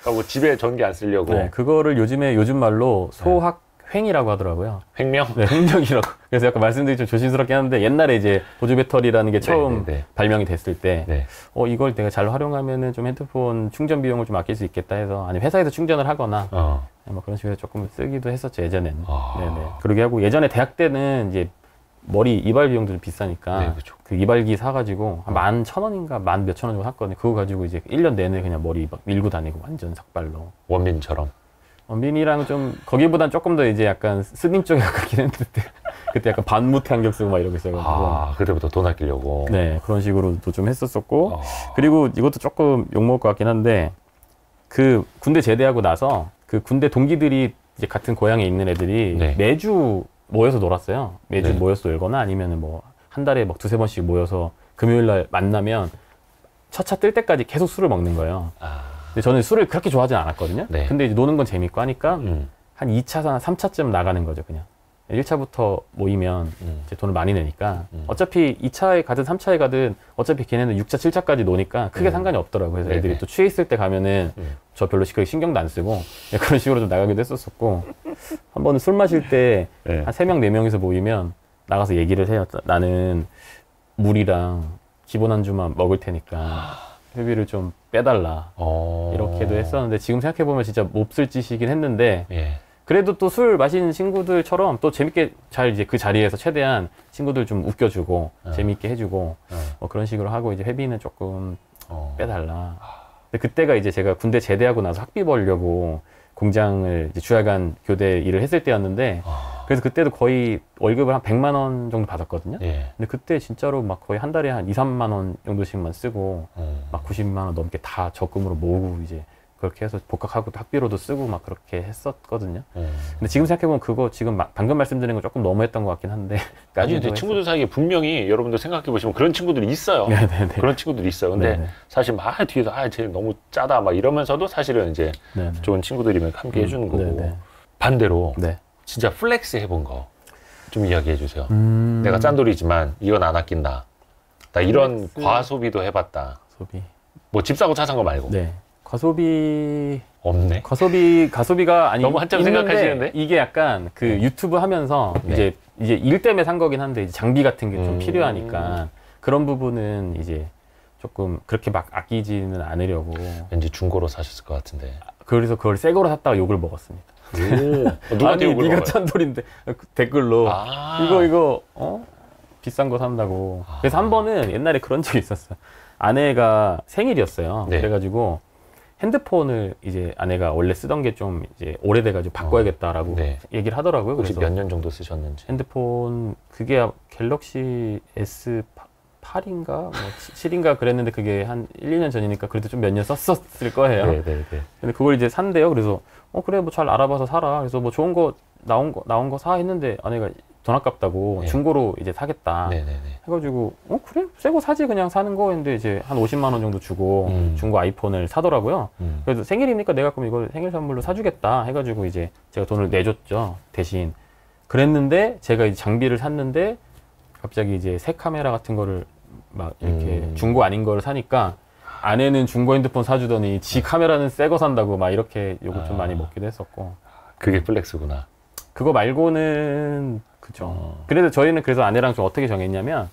하고 집에 전기 안 쓰려고. 네, 그거를 요즘 말로 소확횡이라고 하더라고요. 횡령? 네, 횡령이라고. 그래서 약간 말씀드리기 좀 조심스럽긴 한데 옛날에 이제 보조 배터리라는 게 처음 발명이 됐을 때 이걸 내가 잘 활용하면은 좀 핸드폰 충전 비용을 좀 아낄 수 있겠다 해서 아니면 회사에서 충전을 하거나 뭐 그런 식으로 조금 쓰기도 했었죠, 예전에는. 네네. 그러게 하고 예전에 대학 때는 이제 머리 이발 비용도 좀 비싸니까 그 이발기 사가지고 한 11,000원인가 10,000원 정도 샀거든요. 그거 가지고 이제 1년 내내 그냥 머리 막 밀고 다니고 완전 삭발로. 원민처럼. 원민이랑 좀 거기보단 조금 더 이제 약간 스님 쪽에 가깝긴 했는데 그때 약간 반무태 안경 쓰고 막 이러고 있어가지고. 그때부터 돈 아끼려고. 네, 그런 식으로도 좀 했었었고. 그리고 이것도 조금 욕먹을 것 같긴 한데 그 군대 제대하고 나서 그 군대 동기들이 이제 같은 고향에 있는 애들이 매주 모여서 놀았어요. 매주 모여서 놀거나 아니면은 뭐 한 달에 막 2, 3번씩 모여서 금요일 날 만나면 첫 차 뜰 때까지 계속 술을 먹는 거예요. 근데 저는 술을 그렇게 좋아하진 않았거든요. 근데 이제 노는 건 재밌고 하니까 한 2차나 3차쯤 나가는 거죠, 그냥. 1차부터 모이면 이제 돈을 많이 내니까 어차피 2차에 가든 3차에 가든 어차피 걔네는 6차, 7차까지 노니까 크게 상관이 없더라고요. 그래서 애들이 또 취해 있을 때 가면은 저 별로 그렇게 신경도 안 쓰고 그런 식으로 좀 나가기도 했었었고 한 번은 술 마실 때 한 3명, 4명이서 모이면 나가서 얘기를 해요. 나는 물이랑 기본 안주만 먹을 테니까 회비를 좀 빼달라 이렇게도 했었는데 지금 생각해보면 진짜 몹쓸 짓이긴 했는데 그래도 또 술 마시는 친구들처럼 또 재밌게 잘 이제 그 자리에서 최대한 친구들 좀 웃겨주고 재밌게 해주고 뭐 그런 식으로 하고 이제 회비는 조금 빼달라. 근데 그때가 이제 제가 군대 제대하고 나서 학비 벌려고 공장을 이제 주야간 교대 일을 했을 때였는데 그래서 그때도 거의 월급을 한 100만 원 정도 받았거든요. 근데 그때 진짜로 막 거의 한 달에 한 2, 3만 원 정도씩만 쓰고 막 90만 원 넘게 다 적금으로 모으고 이제 그렇게 해서 복학하고 학비로도 쓰고 막 그렇게 했었거든요. 근데 지금 생각해보면 그거 지금 방금 말씀드린 거 조금 너무했던 것 같긴 한데. 아니, 근데 친구들 사이에 분명히 여러분들 생각해보시면 그런 친구들이 있어요. 그런 친구들이 있어요. 근데 사실 막 뒤에서 쟤 너무 짜다 막 이러면서도 사실은 이제 좋은 친구들이면 함께 해주는 거고. 반대로 진짜 플렉스 해본 거 좀 이야기해 주세요. 내가 짠돌이지만 이건 안 아낀다. 나 이런 과소비도 해봤다. 소비. 뭐 집 사고 차 산 거 말고. 과소비 없네. 과소비가 아니 너무 한참 생각하시는데 이게 약간 그 유튜브 하면서 이제 일 때문에 산 거긴 한데 이제 장비 같은 게 좀 필요하니까 그런 부분은 이제 조금 그렇게 막 아끼지는 않으려고. 왠지 중고로 사셨을 것 같은데. 그래서 그걸 새 거로 샀다가 욕을 먹었습니다. 누구한테 욕을 네가 먹어요? 찬돌인데 댓글로 이거 비싼 거 산다고. 그래서 한 번은 옛날에 그런 적이 있었어요. 아내가 생일이었어요. 네. 그래가지고 핸드폰을 이제 아내가 원래 쓰던 게 좀 이제 오래돼가지고 바꿔야겠다라고 네. 얘기를 하더라고요. 혹시 그래서 몇 년 정도 쓰셨는지? 핸드폰 그게 갤럭시 S8인가 뭐 7인가 그랬는데 그게 한 1, 2년 전이니까 그래도 좀 몇 년 썼었을 거예요. 네네네. 근데 그걸 이제 산대요. 그래서 그래 뭐 잘 알아봐서 사라. 그래서 뭐 좋은 거 나온 거 사 했는데 아내가 돈 아깝다고 네. 중고로 이제 사겠다. 네네네. 해가지고 그래 새 거 사지 그냥 사는 거 했는데 이제 한 50만 원 정도 주고 중고 아이폰을 사더라고요. 그래서 생일이니까 내가 그럼 이걸 생일 선물로 사주겠다 해가지고 이제 제가 돈을 내줬죠 대신. 그랬는데 제가 이제 장비를 샀는데 갑자기 이제 새 카메라 같은 거를 막 이렇게 중고 아닌 거를 사니까 아내는 중고 핸드폰 사주더니 지 카메라는 새 거 산다고 막 이렇게 욕을 좀 많이 먹기도 했었고. 그게 플렉스구나. 그거 말고는 그죠. 그래서 저희는 그래서 아내랑 좀 어떻게 정했냐면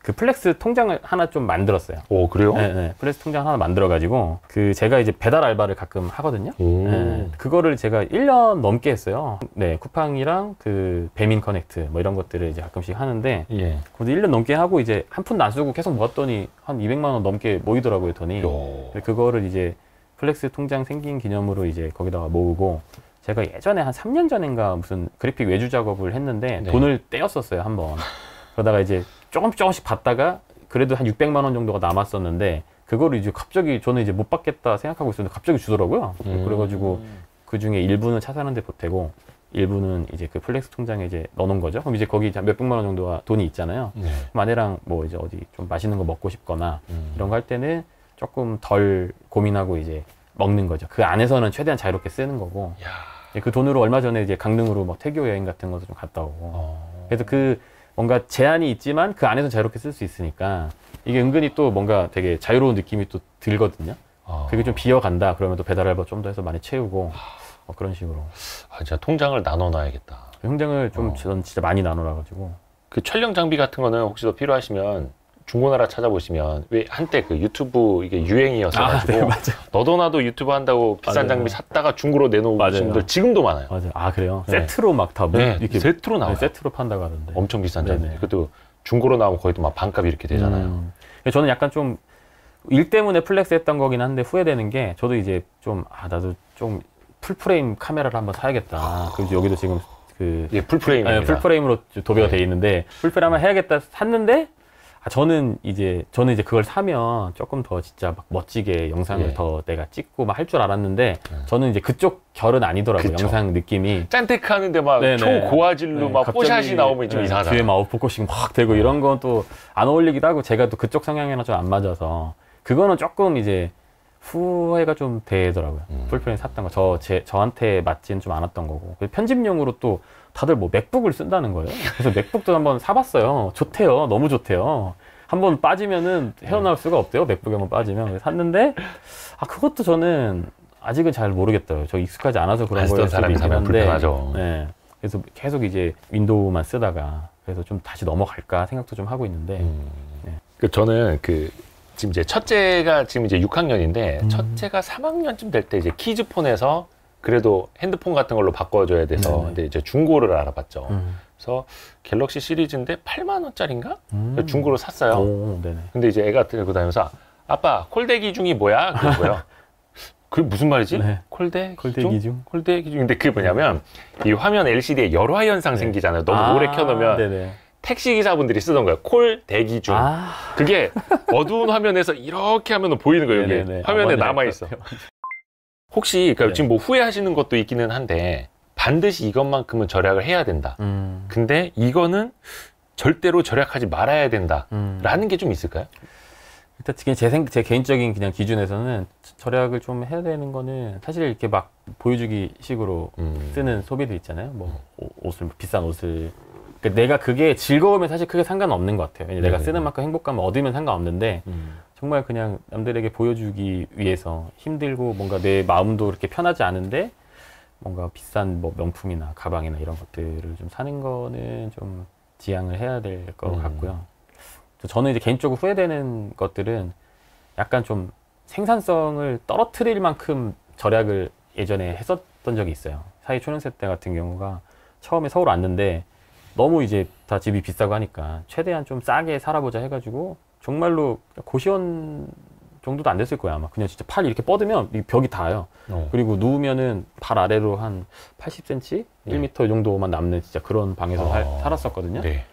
그 플렉스 통장을 하나 좀 만들었어요. 오, 그래요? 네, 플렉스 통장 하나 만들어가지고 그 제가 이제 배달 알바를 가끔 하거든요. 네, 그거를 제가 1년 넘게 했어요. 네, 쿠팡이랑 그 배민 커넥트 뭐 이런 것들을 이제 가끔씩 하는데 예. 그것도 1년 넘게 하고 이제 한 푼도 안 쓰고 계속 모았더니 한 200만 원 넘게 모이더라고요, 돈이. 그거를 이제 플렉스 통장 생긴 기념으로 이제 거기다가 모으고 제가 예전에 한 3년 전인가 무슨 그래픽 외주 작업을 했는데 네. 돈을 떼었었어요, 한번. 그러다가 이제 조금씩 받다가 그래도 한 600만 원 정도가 남았었는데 그거를 이제 갑자기 저는 이제 못 받겠다 생각하고 있었는데 갑자기 주더라고요. 그래가지고 그 중에 일부는 차 사는데 보태고 일부는 이제 그 플렉스 통장에 이제 넣어놓은 거죠. 그럼 이제 거기 몇백만 원 정도가 돈이 있잖아요. 네. 그럼 아내랑 뭐 이제 어디 좀 맛있는 거 먹고 싶거나 이런 거 할 때는 조금 덜 고민하고 이제 먹는 거죠. 그 안에서는 최대한 자유롭게 쓰는 거고. 야. 그 돈으로 얼마 전에 이제 강릉으로 막 태교 여행 같은 것도 좀 갔다 오고. 그래서 그 뭔가 제한이 있지만 그 안에서 자유롭게 쓸 수 있으니까 이게 은근히 또 뭔가 되게 자유로운 느낌이 또 들거든요. 그게 좀 비어간다 그러면 또 배달 알바 좀 더 해서 많이 채우고 그런 식으로. 진짜 통장을 나눠놔야겠다. 통장을 좀 전 진짜 많이 나눠놔가지고. 그 촬영 장비 같은 거는 혹시 더 필요하시면 중고나라 찾아보시면 왜 한때 그 유튜브 이게 유행이었어가지고 네, 맞아. 너도 나도 유튜브 한다고 비싼 맞아요. 장비 샀다가 중고로 내놓으신 분들 지금도 많아요. 맞아요. 아 그래요? 네. 세트로 막 다 네, 이렇게 세트로 나와요. 네, 세트로 판다고 하던데. 엄청 비싼 장비. 네네. 그것도 중고로 나오면 거의 막 반값 이렇게 되잖아요. 저는 약간 좀 일 때문에 플렉스 했던 거긴 한데 후회되는 게 저도 이제 좀 나도 좀 풀프레임 카메라를 한번 사야겠다. 그래서 여기도 지금 그 이게 풀프레임입니다. 풀프레임으로 도배가 네. 돼 있는데 풀프레임 한번 해야겠다 샀는데 저는 이제 그걸 사면 조금 더 진짜 막 멋지게 영상을 네. 더 내가 찍고 막 할 줄 알았는데 저는 이제 그쪽 결은 아니더라고요. 그쵸. 영상 느낌이. 짠테크 하는데 막 네네. 초고화질로 네, 막 갑자기, 뽀샷이 나오면 좀 이상하잖아요. 뒤에 막 아웃포커싱 막 되고 이런 건 또 안 어울리기도 하고 제가 또 그쪽 성향이랑 좀 안 맞아서 그거는 조금 이제 후회가 좀 되더라고요. 풀프레임 샀던 거 저한테 맞지는 좀 않았던 거고 편집용으로 또 다들 뭐 맥북을 쓴다는 거예요. 그래서 맥북도 한번 사봤어요. 좋대요. 너무 좋대요. 한번 빠지면은 헤어나올 수가 없대요. 맥북에 한번 빠지면. 그래서 샀는데 그것도 저는 아직은 잘 모르겠더라고요. 저 익숙하지 않아서 그런 거일 수도 있긴 한데. 불편하죠. 네. 그래서 계속 이제 윈도우만 쓰다가 그래서 좀 다시 넘어갈까 생각도 좀 하고 있는데. 네. 저는 지금 이제 첫째가 지금 이제 6학년인데 첫째가 3학년쯤 될 때 이제 키즈폰에서 그래도 핸드폰 같은 걸로 바꿔줘야 돼서 근데 이제 중고를 알아봤죠. 그래서 갤럭시 시리즈인데 8만 원짜리인가? 중고로 샀어요. 오, 네네. 근데 이제 애가 들고 다니면서 아빠 콜대 기중이 뭐야? 그거요. 그게 무슨 말이지? 네. 콜대 기중? 콜대 기중. 근데 그게 뭐냐면 이 화면 LCD에 열화 현상 생기잖아요. 너무 오래 켜놓으면 네네. 택시 기사분들이 쓰던 거예요. 콜 대기 중. 그게 어두운 화면에서 이렇게 하면 보이는 거예요. 여기 네네네. 화면에 남아 있어. 혹시 그러니까 지금 뭐 후회하시는 것도 있기는 한데 반드시 이것만큼은 절약을 해야 된다. 근데 이거는 절대로 절약하지 말아야 된다라는 게 좀 있을까요? 일단 제 개인적인 그냥 기준에서는 절약을 좀 해야 되는 거는 사실 이렇게 막 보여주기 식으로 쓰는 소비들 있잖아요. 뭐 비싼 옷을. 그러니까 내가 그게 즐거우면 사실 크게 상관없는 것 같아요. 내가 쓰는 만큼 행복감을 얻으면 상관없는데 정말 그냥 남들에게 보여주기 위해서 힘들고 뭔가 내 마음도 그렇게 편하지 않은데 뭔가 비싼 뭐 명품이나 가방이나 이런 것들을 좀 사는 거는 좀 지양을 해야 될 것 같고요. 저는 이제 개인적으로 후회되는 것들은 약간 좀 생산성을 떨어뜨릴 만큼 절약을 예전에 했었던 적이 있어요. 사회 초년생 때 같은 경우가 처음에 서울 왔는데 너무 이제 다 집이 비싸고 하니까 최대한 좀 싸게 살아보자 해가지고 정말로 고시원 정도도 안 됐을 거야. 아마 그냥 진짜 팔 이렇게 뻗으면 이 벽이 닿아요. 그리고 누우면은 발 아래로 한 80cm, 1m 정도만 남는 진짜 그런 방에서 살았었거든요. 네.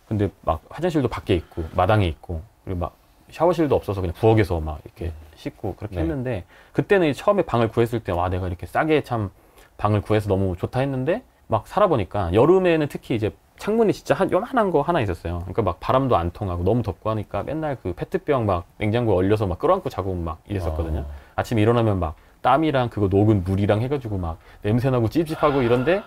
근데 막 화장실도 밖에 있고 마당에 있고 그리고 막 샤워실도 없어서 그냥 부엌에서 막 이렇게 씻고 그렇게 네. 했는데 그때는 처음에 방을 구했을 때 와 내가 이렇게 싸게 참 방을 구해서 너무 좋다 했는데 막 살아보니까 여름에는 특히 이제 창문이 진짜 요만한 거 하나 있었어요. 그러니까 막 바람도 안 통하고 너무 덥고 하니까 맨날 그 페트병 막 냉장고에 얼려서 막 끌어안고 자고 막 이랬었거든요. 아침에 일어나면 막 땀이랑 그거 녹은 물이랑 해가지고 막 냄새나고 찝찝하고 이런데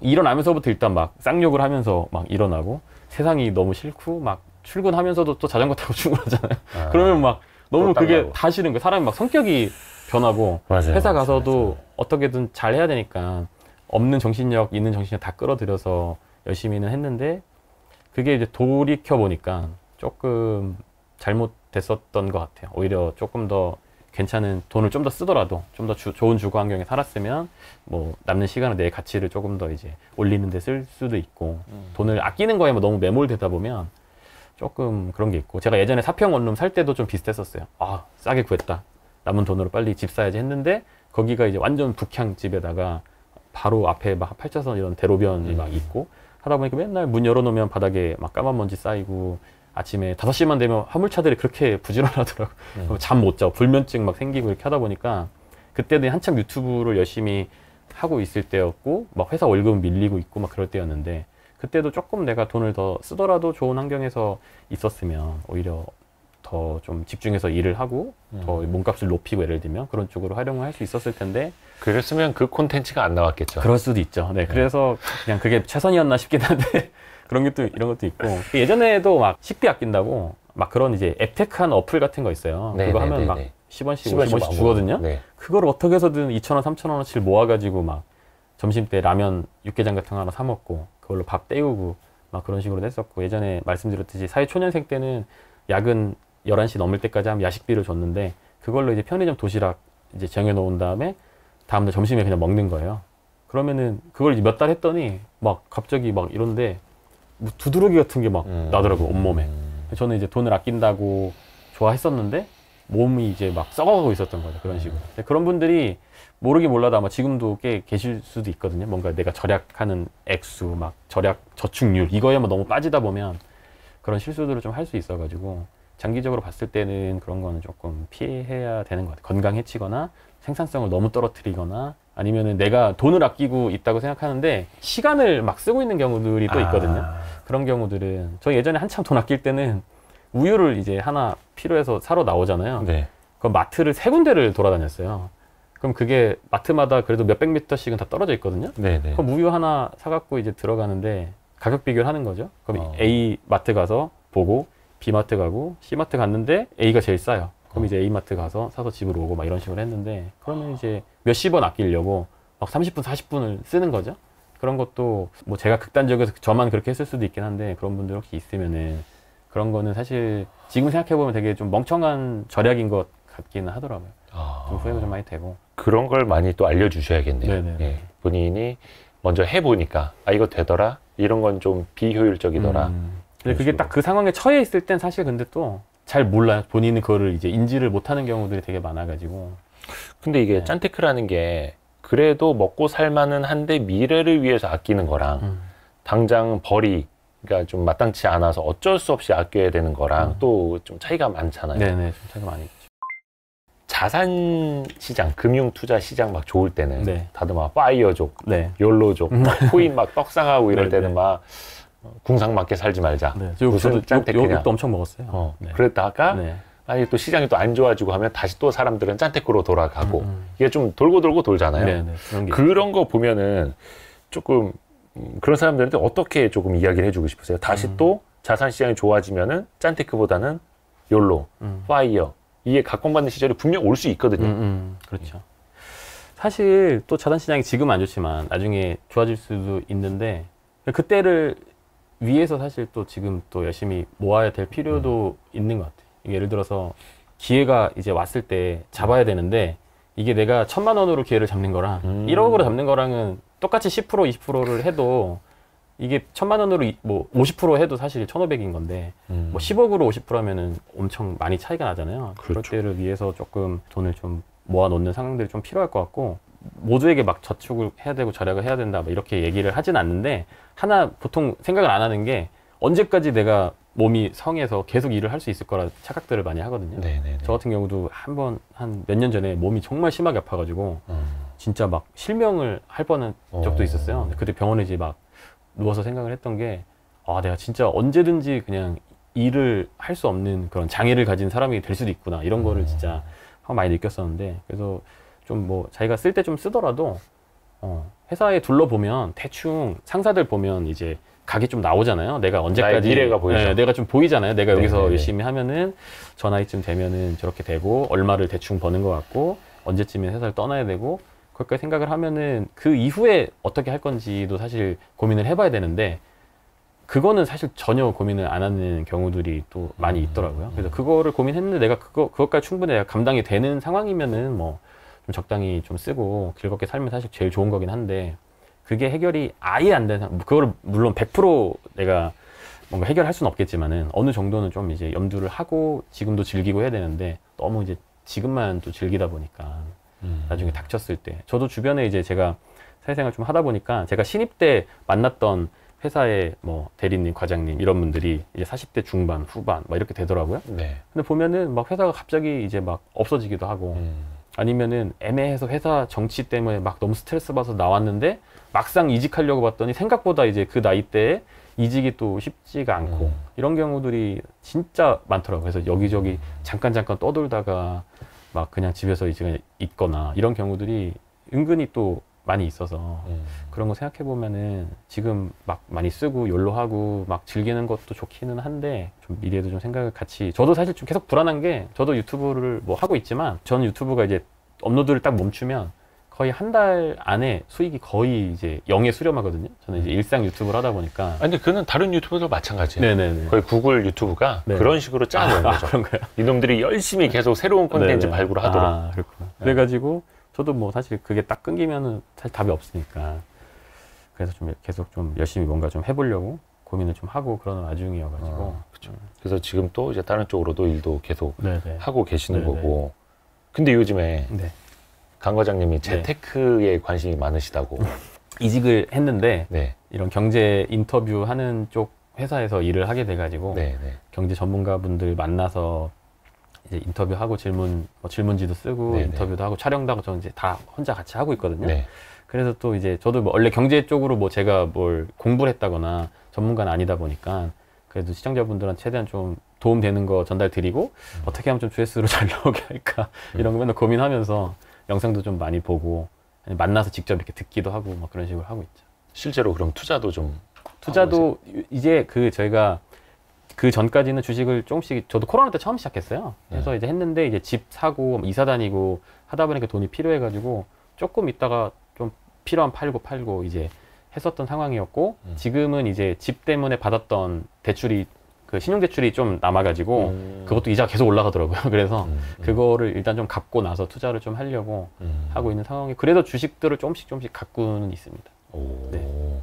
일어나면서부터 일단 막 쌍욕을 하면서 막 일어나고 세상이 너무 싫고 막 출근하면서도 또 자전거 타고 출근하잖아요. 그러면 막 너무 그게 다 싫은 거예요. 사람이 막 성격이 변하고 맞아요. 회사 가서도 맞아요. 어떻게든 잘 해야 되니까 없는 정신력, 있는 정신력 다 끌어들여서 열심히는 했는데 그게 이제 돌이켜 보니까 조금 잘못됐었던 것 같아요. 오히려 조금 더 괜찮은 돈을 좀 더 쓰더라도 좀 더 좋은 주거 환경에 살았으면 뭐 남는 시간을 내 가치를 조금 더 이제 올리는 데 쓸 수도 있고 돈을 아끼는 거에 너무 매몰되다 보면 조금 그런 게 있고 제가 예전에 사평 원룸 살 때도 좀 비슷했었어요. 아 싸게 구했다. 남은 돈으로 빨리 집 사야지 했는데 거기가 이제 완전 북향 집에다가 바로 앞에 막 8차선 이런 대로변이 막 있고 하다 보니까 맨날 문 열어놓으면 바닥에 막 까만 먼지 쌓이고 아침에 5시만 되면 화물차들이 그렇게 부지런하더라고요. 잠 못 자고 불면증 막 생기고 이렇게 하다 보니까 그때는 한참 유튜브를 열심히 하고 있을 때였고 막 회사 월급 밀리고 있고 막 그럴 때였는데 그때도 조금 내가 돈을 더 쓰더라도 좋은 환경에서 있었으면 오히려 더 좀 집중해서 일을 하고 더 몸값을 높이고 예를 들면 그런 쪽으로 활용을 할 수 있었을 텐데 그랬으면 그 콘텐츠가 안 나왔겠죠. 그럴 수도 있죠. 네, 그래서 그냥 그게 최선이었나 싶긴 한데 그런 것도 이런 것도 있고 예전에도 막 식비 아낀다고 막 그런 이제 앱테크한 어플 같은 거 있어요. 네, 그거 하면 막 10원씩 50원씩 주거든요. 네. 그걸 어떻게 해서든 2,000원, 3,000원어치를 모아가지고 막 점심 때 라면 육개장 같은 거 하나 사 먹고 그걸로 밥 때우고 막 그런 식으로 했었고 예전에 말씀드렸듯이 사회 초년생 때는 야근 11시 넘을 때까지 하면 야식비를 줬는데 그걸로 이제 편의점 도시락 이제 정해 놓은 다음에 다음날 점심에 그냥 먹는 거예요. 그러면은 그걸 몇 달 했더니 막 갑자기 막 이런데 뭐 두드러기 같은 게 막 나더라고 온몸에. 저는 이제 돈을 아낀다고 좋아했었는데 몸이 이제 막 썩어가고 있었던 거죠. 그런 식으로. 그런 분들이 모르긴 몰라도 아마 지금도 꽤 계실 수도 있거든요. 뭔가 내가 절약하는 액수, 막 저축률 이거에만 너무 빠지다 보면 그런 실수들을 좀 할 수 있어가지고 장기적으로 봤을 때는 그런 거는 조금 피해야 되는 것 같아요. 건강 해치거나 생산성을 너무 떨어뜨리거나 아니면은 내가 돈을 아끼고 있다고 생각하는데 시간을 막 쓰고 있는 경우들이 또 있거든요. 그런 경우들은 저 예전에 한참 돈 아낄 때는 우유를 이제 하나 필요해서 사러 나오잖아요. 네. 그럼 마트를 3군데를 돌아다녔어요. 그럼 그게 마트마다 그래도 몇백 미터씩은 다 떨어져 있거든요. 네네. 그럼 우유 하나 사갖고 이제 들어가는데 가격 비교를 하는 거죠. 그럼 A 마트 가서 보고 B 마트 가고 C 마트 갔는데 A가 제일 싸요. 그럼 이제 A 마트 가서 사서 집으로 오고 막 이런 식으로 했는데 그러면 이제 몇십 원 아끼려고 막 30분, 40분을 쓰는 거죠. 그런 것도 뭐 제가 극단적이어서 저만 그렇게 했을 수도 있긴 한데 그런 분들 혹시 있으면은 그런 거는 사실 지금 생각해보면 되게 좀 멍청한 절약인 것 같기는 하더라고요. 좀 후회가 좀 많이 되고. 그런 걸 많이 또 알려주셔야겠네요. 예. 본인이 먼저 해보니까 아 이거 되더라? 이런 건 좀 비효율적이더라. 근데 그게 딱 그 상황에 처해 있을 땐 사실 근데 또 잘 몰라요. 본인은 그거를 이제 인지를 못하는 경우들이 되게 많아가지고. 근데 이게 짠테크라는 게 그래도 먹고 살만은 한데 미래를 위해서 아끼는 거랑 당장 그러니까 좀 마땅치 않아서 어쩔 수 없이 아껴야 되는 거랑 또 좀 차이가 많잖아요. 네네, 좀 차이가 많이 있죠. 자산 시장, 금융 투자 시장 막 좋을 때는 다들 막 파이어족, 욜로족, 막 코인 막 떡상하고 이럴 때는 막 궁상맞게 살지 말자. 무슨 짠테크냐. 욕도 엄청 먹었어요. 그랬다가 아니 또 시장이 또 안 좋아지고 하면 다시 또 사람들은 짠테크로 돌아가고 이게 좀 돌고 돌고 돌잖아요. 그런 거 보면은 조금 그런 사람들한테 어떻게 조금 이야기를 해주고 싶으세요? 다시 또 자산 시장이 좋아지면은 짠테크보다는 욜로, 파이어 이게 각광받는 시절이 분명 올 수 있거든요. 그렇죠. 사실 또 자산 시장이 지금 안 좋지만 나중에 좋아질 수도 있는데 그때를 위해서 사실 또 지금 또 열심히 모아야 될 필요도 있는 것 같아요. 예를 들어서 기회가 이제 왔을 때 잡아야 되는데 이게 내가 1,000만 원으로 기회를 잡는 거랑 1억으로 잡는 거랑은 똑같이 10% 20%를 해도 이게 1,000만 원으로 뭐 50% 해도 사실 1,500인 건데 뭐 10억으로 50% 하면은 엄청 많이 차이가 나잖아요. 그럴 때를 위해서 조금 돈을 좀 모아놓는 상황들이 좀 필요할 것 같고 모두에게 막 저축을 해야 되고 절약을 해야 된다 뭐 이렇게 얘기를 하진 않는데 하나 보통 생각을 안 하는 게 언제까지 내가 몸이 성해서 계속 일을 할 수 있을 거라 착각들을 많이 하거든요. 네네네. 저 같은 경우도 한 몇 년 전에 몸이 정말 심하게 아파가지고 진짜 막 실명을 할 뻔한 적도 있었어요. 그때 병원에 이제 막 누워서 생각을 했던 게 아, 내가 진짜 언제든지 그냥 일을 할 수 없는 그런 장애를 가진 사람이 될 수도 있구나 이런 거를 진짜 많이 느꼈었는데 그래서 좀 뭐 자기가 쓸 때 좀 쓰더라도 회사에 둘러보면 대충 상사들 보면 이제 각이 좀 나오잖아요. 내가 언제까지 미래가 보이죠. 네, 내가 좀 보이잖아요. 내가 여기서 네네네. 열심히 하면은 저 나이쯤 되면은 저렇게 되고 얼마를 대충 버는 것 같고 언제쯤에 회사를 떠나야 되고 그렇게 생각을 하면은 그 이후에 어떻게 할 건지도 사실 고민을 해봐야 되는데 그거는 사실 전혀 고민을 안 하는 경우들이 또 많이 있더라고요. 그래서 그거를 고민했는데 내가 그것까지 충분히 내가 감당이 되는 상황이면은 뭐 좀 적당히 좀 쓰고 즐겁게 살면 사실 제일 좋은 거긴 한데 그게 해결이 아예 안 되는 그거를 물론 100% 내가 뭔가 해결할 수는 없겠지만은 어느 정도는 좀 이제 염두를 하고 지금도 즐기고 해야 되는데 너무 이제 지금만 또 즐기다 보니까 나중에 닥쳤을 때 저도 주변에 이제 제가 사회생활 좀 하다 보니까 제가 신입 때 만났던 회사의 뭐 대리님, 과장님 이런 분들이 이제 40대 중반, 후반 막 이렇게 되더라고요. 네. 근데 보면은 막 회사가 갑자기 이제 막 없어지기도 하고 아니면은 애매해서 회사 정치 때문에 막 너무 스트레스 받아서 나왔는데 막상 이직하려고 봤더니 생각보다 이제 그 나이대에 이직이 또 쉽지가 않고 이런 경우들이 진짜 많더라고요. 그래서 여기저기 잠깐 떠돌다가 막 그냥 집에서 이제 있거나 이런 경우들이 은근히 또 많이 있어서 그런 거 생각해 보면은 지금 막 많이 쓰고 욜로하고 막 즐기는 것도 좋기는 한데 좀 미래도 좀 생각을 같이 저도 사실 좀 계속 불안한 게 저도 유튜브를 뭐 하고 있지만 저는 유튜브가 이제 업로드를 딱 멈추면 거의 한 달 안에 수익이 거의 이제 0에 수렴하거든요. 저는 이제 일상 유튜브를 하다 보니까. 아니, 근데 그는 다른 유튜버들 마찬가지예요. 네네네. 거의 구글 유튜브가 네. 그런 식으로 짜놓은 거죠. 그런가요? 이놈들이 열심히 계속 새로운 콘텐츠 발굴하도록. 아, 그렇구나. 그래가지고 저도 뭐 사실 그게 딱 끊기면은 사실 답이 없으니까. 그래서 좀 계속 좀 열심히 뭔가 좀 해보려고 고민을 좀 하고 그러는 와중이어가지고. 그렇죠. 그래서 지금 또 이제 다른 쪽으로도 일도 계속 네네. 하고 계시는 네네. 거고. 근데 요즘에 네. 강 과장님이 재테크에 네. 관심이 많으시다고. 이직을 했는데 네. 이런 경제 인터뷰 하는 쪽 회사에서 일을 하게 돼가지고 네, 네. 경제 전문가분들 만나서 이제 인터뷰하고 질문지도 쓰고 네, 인터뷰도 네. 하고 촬영도 하고 저는 이제 다 혼자 같이 하고 있거든요. 네. 그래서 또 이제 저도 뭐 원래 경제 쪽으로 뭐 제가 뭘 공부를 했다거나 전문가는 아니다 보니까 그래도 시청자분들한테 최대한 좀 도움되는 거 전달 드리고 어떻게 하면 좀 조회수로 잘 나오게 할까 이런 거 맨날 고민하면서 영상도 좀 많이 보고 만나서 직접 이렇게 듣기도 하고 막 그런 식으로 하고 있죠. 실제로 그럼 투자도 좀 투자도 이제 저희가 그 전까지는 주식을 조금씩 저도 코로나 때 처음 시작했어요. 그래서 이제 했는데 이제 집 사고 이사 다니고 하다 보니까 돈이 필요해가지고 조금 있다가 좀 필요하면 팔고 이제 했었던 상황이었고 지금은 이제 집 때문에 받았던 대출이 그 신용대출이 좀 남아가지고 그것도 이자가 계속 올라가더라고요. 그래서 그거를 일단 좀 갚고 나서 투자를 좀 하려고 하고 있는 상황이 그래서 주식들을 조금씩 갖고는 있습니다. 오. 네.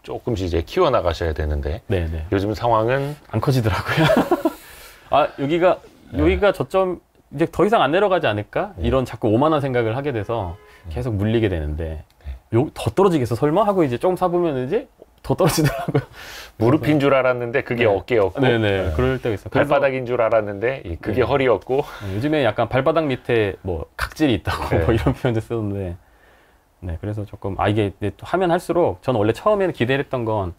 조금씩 이제 키워나가셔야 되는데 네네. 요즘 상황은 안 커지더라고요. 아 여기가 저점 이제 더 이상 안 내려가지 않을까? 이런 자꾸 오만한 생각을 하게 돼서 계속 물리게 되는데 더 떨어지겠어 설마? 하고 이제 조금 사보면 이제 더 떨어지더라고요. 무릎인 줄 알았는데 그게 네. 어깨였고 네네. 그럴 때가 있어요. 발바닥인 줄 알았는데 그게 허리였고 요즘에 약간 발바닥 밑에 뭐 각질이 있다고 뭐 이런 표현도 쓰는데 네, 그래서 조금 이게 하면 할수록 저는 원래 처음에는 기대했던 건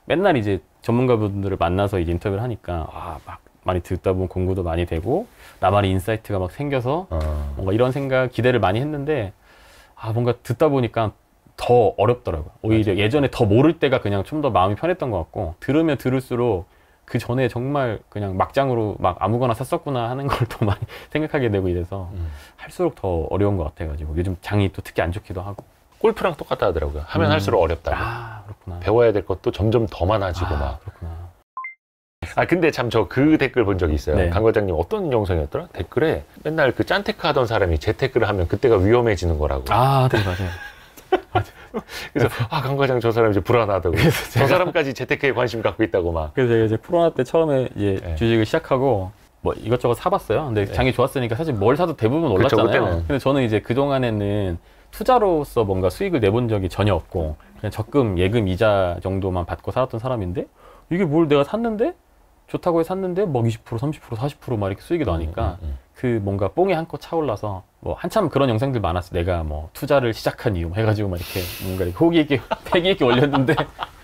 맨날 이제 전문가분들을 만나서 이제 인터뷰를 하니까 막 많이 듣다 보면 공부도 많이 되고 나만의 인사이트가 막 생겨서 뭔가 이런 기대를 많이 했는데 뭔가 듣다 보니까 더 어렵더라고요. 오히려 맞아요. 예전에 더 모를 때가 그냥 좀 더 마음이 편했던 것 같고 들으면 들을수록 그 전에 정말 그냥 막장으로 막 아무거나 샀었구나 하는 걸 더 많이 생각하게 되고 이래서 할수록 더 어려운 것 같아가지고 요즘 장이 또 특히 안 좋기도 하고 골프랑 똑같다 하더라고요. 하면 할수록 어렵다고. 그렇구나. 배워야 될 것도 점점 더 많아지고 막. 그렇구나. 아 근데 참 저 그 댓글 본 적이 있어요. 네. 강 과장님 어떤 영상이었더라? 댓글에 맨날 그 짠테크 하던 사람이 재테크를 하면 그때가 위험해지는 거라고. 아, 네, 맞아요. 그래서 강 과장 저 사람 이제 불안하다고. 저 사람까지 재테크에 관심 갖고 있다고 막. 그래서 제가 이제 코로나 때 처음에 이제 네. 주식을 시작하고 뭐 이것저것 사봤어요. 근데 네. 장이 좋았으니까 사실 뭘 사도 대부분 올랐잖아요. 그때는. 근데 저는 이제 그 동안에는 투자로서 뭔가 수익을 내본 적이 전혀 없고 그냥 적금, 예금, 이자 정도만 받고 살았던 사람인데 이게 뭘 내가 샀는데 좋다고 해서 샀는데 막 20%, 30%, 40% 막 이렇게 수익이 나니까 그 뭔가 뽕이 한껏 차올라서 뭐 한참 그런 영상들 많았어. 내가 뭐 투자를 시작한 이유 해가지고 막 이렇게 뭔가 이렇게 호기 있게 패기 있게 올렸는데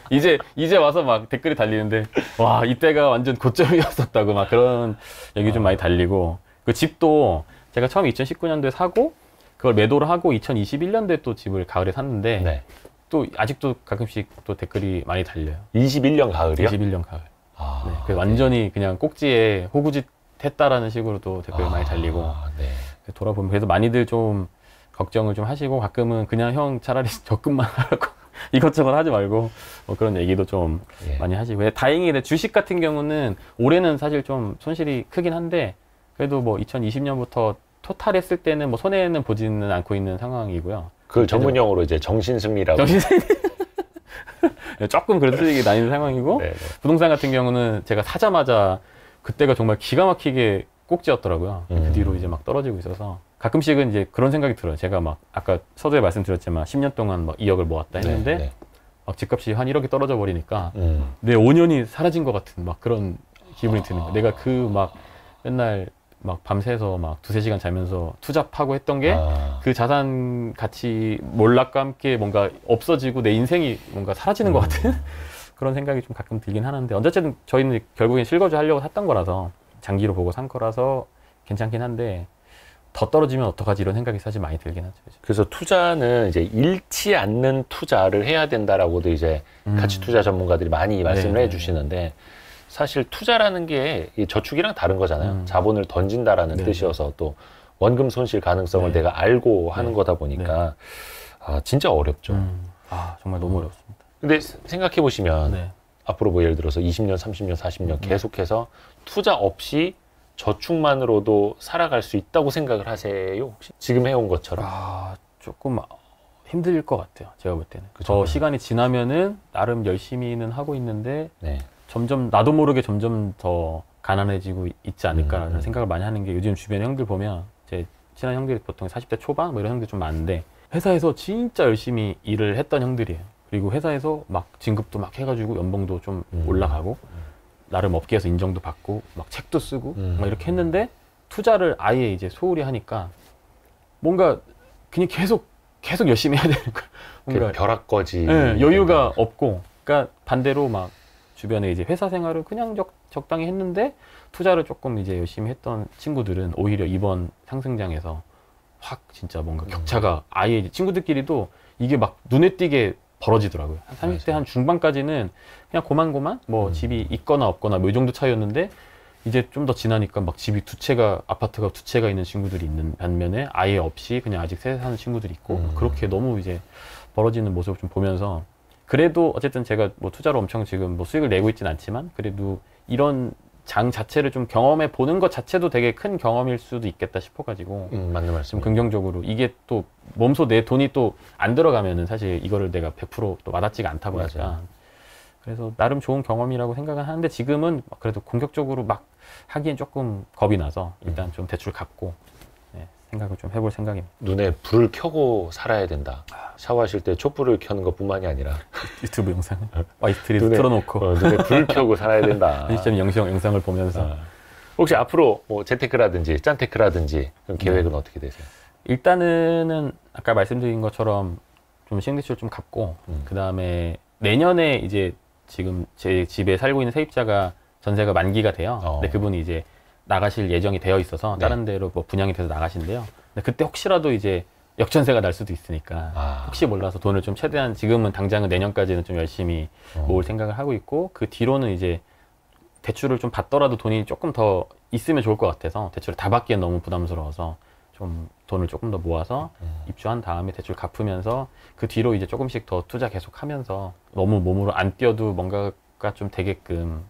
이제 와서 막 댓글이 달리는데 와 이때가 완전 고점이었었다고 막 그런 얘기 좀 많이 달리고 그 집도 제가 처음 2019년도에 사고 그걸 매도를 하고 2021년도에 또 집을 가을에 샀는데 네. 또 아직도 가끔씩 또 댓글이 많이 달려요. 21년 가을이요? 21년 가을. 아, 네. 그래서 완전히 그냥 꼭지에 호구짓 했다라는 식으로 또 댓글이 많이 달리고 네. 돌아보면 그래도 많이들 좀 걱정을 좀 하시고 가끔은 그냥 형 차라리 적금만 하라고 이것저것 하지 말고 뭐 그런 얘기도 좀 예. 많이 하시고 다행히 주식 같은 경우는 올해는 사실 좀 손실이 크긴 한데 그래도 뭐 2020년부터 토탈 했을 때는 뭐 손해는 보지는 않고 있는 상황이고요. 그걸 전문용어로 이제 정신승리라고. 정신승리 조금 그래도 수익이 나는 상황이고 네네. 부동산 같은 경우는 제가 사자마자 그때가 정말 기가 막히게 꼭지였더라고요. 그 뒤로 이제 막 떨어지고 있어서 가끔씩은 이제 그런 생각이 들어요. 제가 막 아까 서두에 말씀드렸지만 10년 동안 막 2억을 모았다 했는데 네. 막 집값이 한 1억이 떨어져 버리니까 내 5년이 사라진 것 같은 막 그런 기분이 드는 거예요. 내가 그 막 맨날 막 밤새서 막 2-3시간 자면서 투잡하고 했던 게 그 자산 가치 몰락과 함께 뭔가 없어지고 내 인생이 뭔가 사라지는 것 같은 그런 생각이 좀 가끔 들긴 하는데 어쨌든 저희는 결국엔 실거주 하려고 샀던 거라서 장기로 보고 산 거라서 괜찮긴 한데 더 떨어지면 어떡하지 이런 생각이 사실 많이 들긴 하죠. 그래서 투자는 이제 잃지 않는 투자를 해야 된다라고도 이제 가치 투자 전문가들이 많이 말씀을 해주시는데 사실 투자라는 게 이 저축이랑 다른 거잖아요. 자본을 던진다라는 뜻이어서 또 원금 손실 가능성을 내가 알고 하는 거다 보니까 진짜 어렵죠. 정말 너무 어렵습니다. 근데 생각해 보시면 앞으로 뭐 예를 들어서 20년, 30년, 40년 계속해서 투자 없이 저축만으로도 살아갈 수 있다고 생각을 하세요? 혹시 지금 해온 것처럼? 조금 힘들 것 같아요. 제가 볼 때는. 더 시간이 지나면은 나름 열심히는 하고 있는데 점점 나도 모르게 점점 더 가난해지고 있지 않을까라는 생각을 많이 하는 게 요즘 주변 형들 보면 제 친한 형들이 보통 40대 초반 뭐 이런 형들 좀 많은데 회사에서 진짜 열심히 일을 했던 형들이에요. 그리고 회사에서 막 진급도 막 해가지고 연봉도 좀 올라가고 나름 업계에서 인정도 받고 막 책도 쓰고 막 이렇게 했는데 투자를 아예 이제 소홀히 하니까 뭔가 그냥 계속 열심히 해야 되는 거야. 뭔가 벼락거지. 여유가 없고, 그러니까 반대로 막 주변에 이제 회사 생활을 그냥 적당히 했는데 투자를 조금 이제 열심히 했던 친구들은 오히려 이번 상승장에서 확 진짜 뭔가 격차가 아예 친구들끼리도 이게 막 눈에 띄게 벌어지더라고요. 한 30대 한 중반까지는 그냥 고만고만 뭐 집이 있거나 없거나 뭐 이 정도 차이였는데 이제 좀 더 지나니까 막 집이 아파트가 2채가 있는 친구들이 있는 반면에 아예 없이 그냥 아직 새 사는 친구들이 있고 그렇게 너무 이제 벌어지는 모습을 좀 보면서 그래도 어쨌든 제가 뭐 투자로 엄청 지금 뭐 수익을 내고 있진 않지만 그래도 이런 장 자체를 좀 경험해 보는 것 자체도 되게 큰 경험일 수도 있겠다 싶어가지고 맞는 말씀. 좀 긍정적으로 이게 또 몸소 내 돈이 또 안 들어가면은 사실 이거를 내가 100% 또 와닿지가 않다 보니까 맞아요. 그래서 나름 좋은 경험이라고 생각은 하는데 지금은 그래도 공격적으로 막 하기엔 조금 겁이 나서 일단 좀 대출 갚고 생각을 좀 해볼 생각입니다. 눈에 불을 켜고 살아야 된다. 샤워하실 때 촛불을 켜는 것뿐만이 아니라 유튜브 영상 와이스트리도 틀어놓고 눈에 불 켜고 살아야 된다. 편집점 영상을 보면서 혹시 앞으로 뭐 재테크라든지 짠테크라든지 그런 계획은 어떻게 되세요? 일단은 아까 말씀드린 것처럼 좀 시행대출 좀 갚고 그 다음에 내년에 이제 지금 제 집에 살고 있는 세입자가 전세가 만기가 돼요. 근데 그분이 이제 나가실 예정이 되어 있어서 다른 데로 뭐 분양이 돼서 나가신대요. 근데 그때 혹시라도 이제 역전세가 날 수도 있으니까 혹시 몰라서 돈을 좀 최대한 지금은 당장은 내년까지는 좀 열심히 모을 생각을 하고 있고 그 뒤로는 이제 대출을 좀 받더라도 돈이 조금 더 있으면 좋을 것 같아서 대출을 다 받기엔 너무 부담스러워서 좀 돈을 조금 더 모아서 입주한 다음에 대출 갚으면서 그 뒤로 이제 조금씩 더 투자 계속 하면서 너무 몸으로 안 뛰어도 뭔가가 좀 되게끔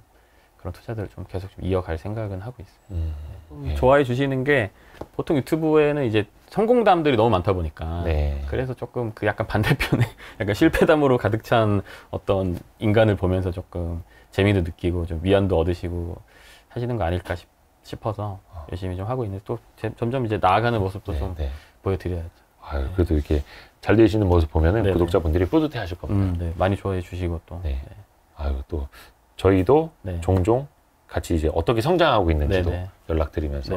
그런 투자들을 좀 계속 좀 이어갈 생각은 하고 있어요. 좋아해 주시는 게 보통 유튜브에는 이제 성공담들이 너무 많다 보니까 그래서 조금 그 약간 반대편에 약간 실패담으로 가득 찬 어떤 인간을 보면서 조금 재미도 느끼고 좀 위안도 얻으시고 하시는 거 아닐까 싶어서 열심히 좀 하고 있는데 또 점점 이제 나아가는 모습도 좀 보여드려야죠. 아유, 그래도 이렇게 잘 되시는 모습 보면은 구독자분들이 뿌듯해 하실 겁니다. 많이 좋아해 주시고 또. 아유, 또 저희도 종종 같이 이제 어떻게 성장하고 있는지도 연락드리면서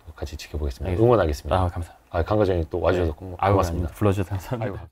또 같이 지켜보겠습니다. 응원하겠습니다. 감사합니다. 강 과장님 또 와주셔서 고맙습니다. 불러주셔서 감사합니다.